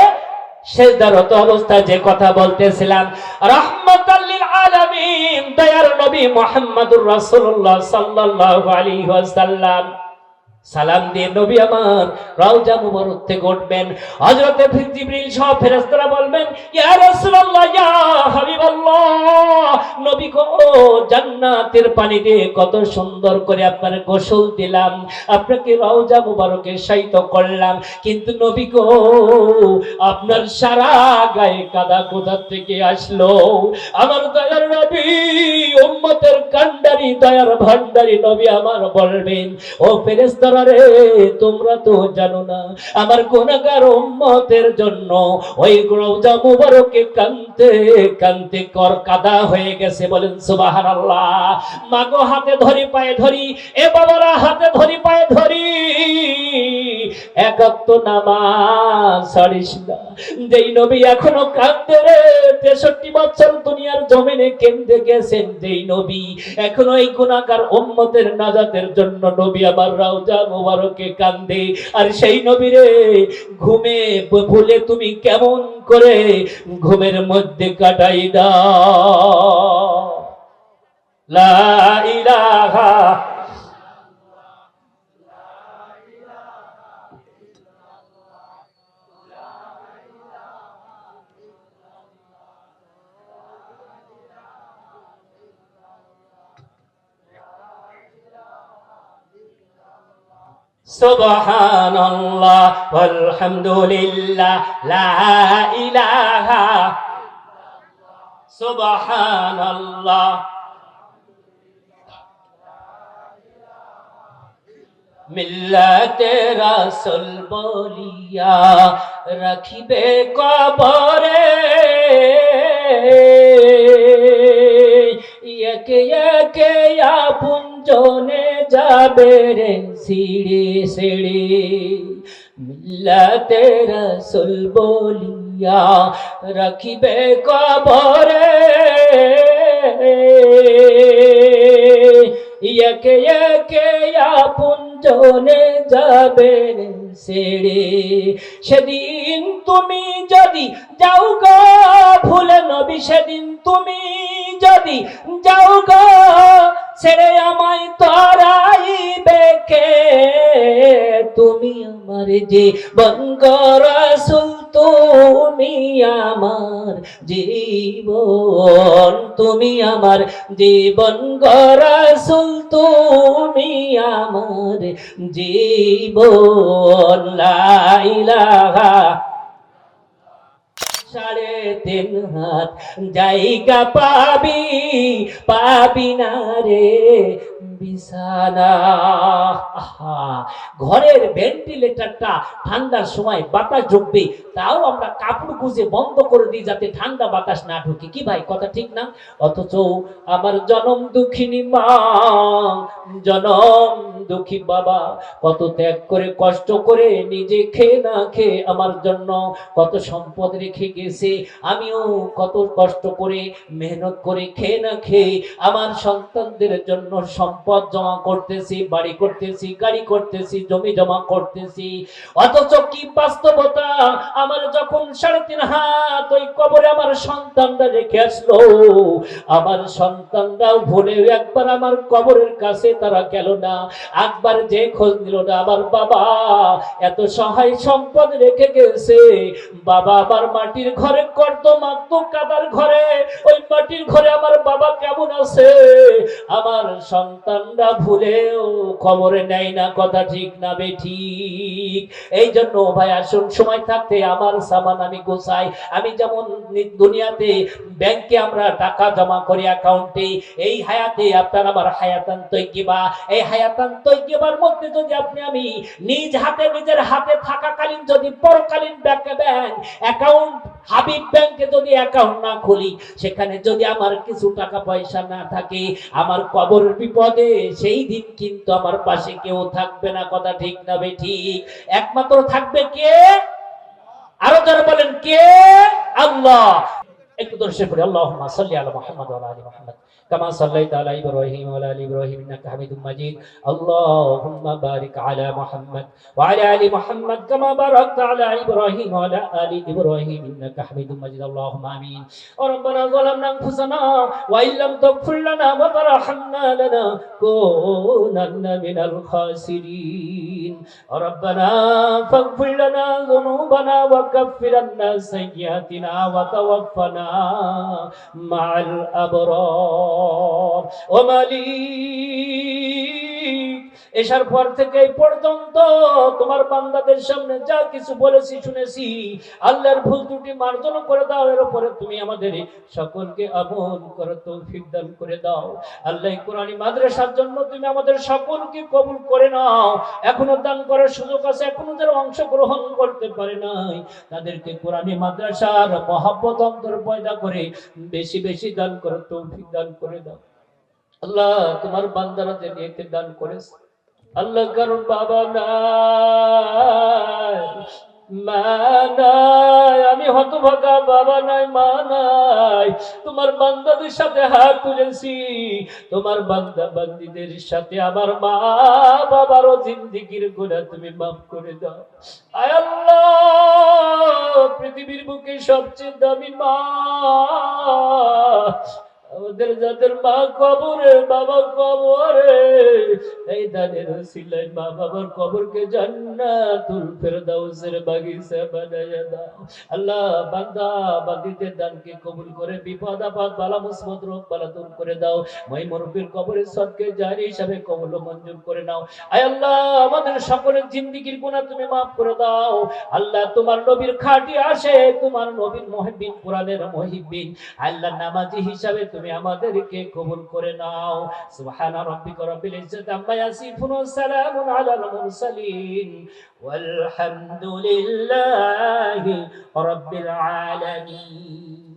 A: সেজদারত অবস্থায়। যে কথা বলতেছিলাম, রাহমাতাল লিল আলামিন দয়ার নবী মুহাম্মদুর রাসূলুল্লাহ সাল্লাল্লাহু আলাইহি ওয়াসাল্লাম সালাম দিয়ে নবী আমার রওজা মুবারক থেকে উঠবেন। হযরতে জিবরিল সহ ফেরেশতারা বলবেন, ইয়া রাসূলুল্লাহ, ইয়া হাবিবাল্লাহ, নবী গো, জান্নাতের পানি দিয়ে কত সুন্দর করে আপনার গোসল দিলাম, আপনাকে রওজা মুবারকে শায়িত করলাম, কিন্তু নবী গো, আপনার সারা গায়ে কাদা কোথা থেকে আসলো? আমার দয়ার নবী, উম্মতের কান্ডারি, দয়ার ভান্ডারি নবী আমার বলবেন, ও ফেরেশতারা রে, তোমরা তো জানো না আমার গুনাহগার উম্মতের জন্য ওই রওজা মুবারকে কাঁদতে কাঁদতে কর কাদা হয়ে গেছে। বলেন সুবহানাল্লাহ। মাগো, হাতে ধরি, পায়ে ধরি, এ বাবারা হাতে ধরি, পায়ে ধরি, এক ওয়াক্ত নামাজ ছাড়িস না। যেই নবী এখনো কাঁদতে রে, 63 বছর দুনিয়ার জমিনে কেঁদে গেছেন, যেই নবী এখনো এই গুনাহগার উম্মতের নাজাতের জন্য নবী আমার রওজা মুবারকে কান্দে। আর সেই নবীরে ঘুমে ভুলে তুমি কেমন করে ঘুমের মধ্যে কাটাই দাও। লা ইলাহা সুবহানাল্লাহ ওয়ালহামদুলিল্লাহ লা ইলাহা সুবহানাল্লাহ মিল্লাতে রাসূল বলিয়া রাখিবে কবরে, একে একে আপন জনে যাবে রে সিঁড়ি সিঁড়ি। মিল্লাতে রাসূল বলিয়া রাখিবে কবরে, একে একে আপন জনে যাবে ছেড়ে। সেদিন তুমি যদি যাও গো ভুলে নবী, সেদিন তুমি যদি যাও গো ছেড়ে আমায় তরাইবে কে? তুমি আমার জীবন গো রাসূল, তুমি আমার জীবন, তুমি আমার জীবন গো রাসূল, তুমি আমার জীবন। লা ইলাহা 3.5 হাত জায়গা পাবি, পাবি না রে বিছানা। ঘরের ভেন্টিলেটরটা ঠান্ডার সময় বাতাস ঢুকবে, তাও আমরা কাপড় গুজে বন্ধ করে দিই যাতে ঠান্ডা বাতাস না ঢুকে। কি ভাই, কথা ঠিক না? অথচ আমার জনম দুঃখিনী মা, জনম দুঃখী বাবা কত ত্যাগ করে কষ্ট করে নিজে খেয়ে না খেয়ে আমার জন্য কত সম্পদ রেখে গেছে। আমিও কত কষ্ট করে মেহনত করে খেয়ে না খেয়ে আমার সন্তানদের জন্য সম্পদ জমা করতেছি, বাড়ি করতেছি, গাড়ি করতেছি, জমি জমা করতেছি। অথচ কি বাস্তবতা, আমার যখন 3.5 হাত ওই কবরে আমার সন্তানরা রেখে আসলো, আমার সন্তানরাও ভুলে একবার আমার কবরের কাছে তারা গেল না, একবার যে খোঁজ নিল না। আমার বাবা এত সহায় সম্পদ রেখে গেছে, বাবা আবার মাটির ঘরে করতো, মাখতো কাদার ঘরে, ওই মাটির ঘরে আমার বাবা কেমন আছে, আমার সন্তানরা ভুলেও খবরে নেয় না, কথা ঠিক না বেঠিক? এই জন্য ভাই আসুন সময় থাকতে আমার সামান আমি গোছাই। আমি যেমন দুনিয়াতে ব্যাংকে আমরা টাকা জমা করি অ্যাকাউন্টে, এই হায়াতে আপনার আমার হায়াতান তৈকিবা, এই হায়াতান তৈকিবার মধ্যে যদি আপনি আমি নিজ হাতে নিজের হাতে থাকাকালীন যদি পরকালীন ব্যাংক অ্যাকাউন্ট হাবিব ব্যাংকে যদি অ্যাকাউন্ট না খুলি, সেখানে যদি আমার কিছু টাকা পয়সা না থাকে, আমার কবরের বিপদে সেই দিন কিন্তু আমার পাশে কেউ থাকবে না, কথা ঠিক না বেঠিক? একমাত্র থাকবে কে? আরো যারা বলেন কে? আল্লাহ। একটু দর্শে পড়ি আল্লাহুম্মা সাল্লি আলা মুহাম্মাদ ওয়া আলা আলি মুহাম্মাদ কামা সাল্লাইতা আলা ইব্রাহিম ওয়া আলা আলি ইব্রাহিম ইন্নাকা হামিদুম মাজিদ। আল্লাহুম্মা বারিক আলা মুহাম্মাদ ওয়া আলা আলি মুহাম্মাদ কামা বারাকতা আলা ইব্রাহিম ওয়া আলা আলি ইব্রাহিম ইন্নাকা হামিদুম মাজিদ। আল্লাহুম্মা আমিন। রব্বানা যালামনা আনফুসানা ওয়া ইল্লাম তাগফির লানা ওয়া তারহামনা লানাকুনান্না মিনাল খাসিরিন। রব্বানা ফাগফির লানা যুনুবানা ওয়া কাফফির আন্না সাইয়্যাতিনা ওয়া তাওয়াফফানা মা'আল আবরার। ও মালিক, এসার পর থেকে এই পর্যন্ত তোমার বান্দাদের সামনে যা কিছু বলেছি শুনেছি, আল্লাহর ভুল ত্রুটি মার্জনা করে দাও। এর উপরে তুমি আমাদের সকলকে আমল করার তৌফিক দান করে দাও। আল্লাহ কোরআনী মাদ্রাসার জন্য তুমি আমাদের সকলকে কবুল করে নাও। এখনো দান করার সুযোগ আছে, এখনো যারা অংশগ্রহণ করতে পারে নাই, তাদেরকে কোরআনী মাদ্রাসার মহব্বত অন্তর পয়দা করে বেশি বেশি দান করার তৌফিক দান করে দাও। আল্লাহ, তোমার বান্দারা যে নিয়তে দান করেছে, আল্লাহ কারণ বাবা নাই, মা নাই, আমি হতভাগা, বাবা নাই, মা নাই, তোমার বান্দাদের সাথে হাত তুলেছি, তোমার বান্দা বান্দীদের সাথে আমার মা বাবারও জিন্দেগির গুনাহ তুমি মাফ করে দাও। আয় আল্লাহ, পৃথিবীর বুকে সবচেয়ে দামি মা, আমাদের যাদের মা কবরে, বাবা কবরে, এই দানের ওসিলায় মা বাবার কবরকে জান্নাতুল ফেরদাউসের বাগিচা বানায়া দাও। আল্লাহ, বান্দা বান্দীদের দানকে কবুল করে বিপদ আপদ বালা মুসিবত রোগ বালা দূর করে দাও। মই মুরব্বির কবরের সদকে জারি হিসাবে কবুল ও মঞ্জুর করে নাও। আয় আল্লাহ, আমাদের সকলের জিন্দেগির গুনাহ তুমি মাফ করে দাও। আল্লাহ, তোমার নবীর খাঁটি আসে, তোমার নবীর মুহিব্বিন, কোরআনের মুহিব্বিন, আল্লাহ নামাজি হিসাবে তুমি আমাদেরকে কবুল করে নাও। সুবহানা রাব্বিকা রাব্বিল ইজ্জাতি আম্মা ইয়াসিফুন ওয়া সালামুন আলাল মুরসালিন ওয়াল হামদুলিল্লাহি রাব্বিল আলামিন।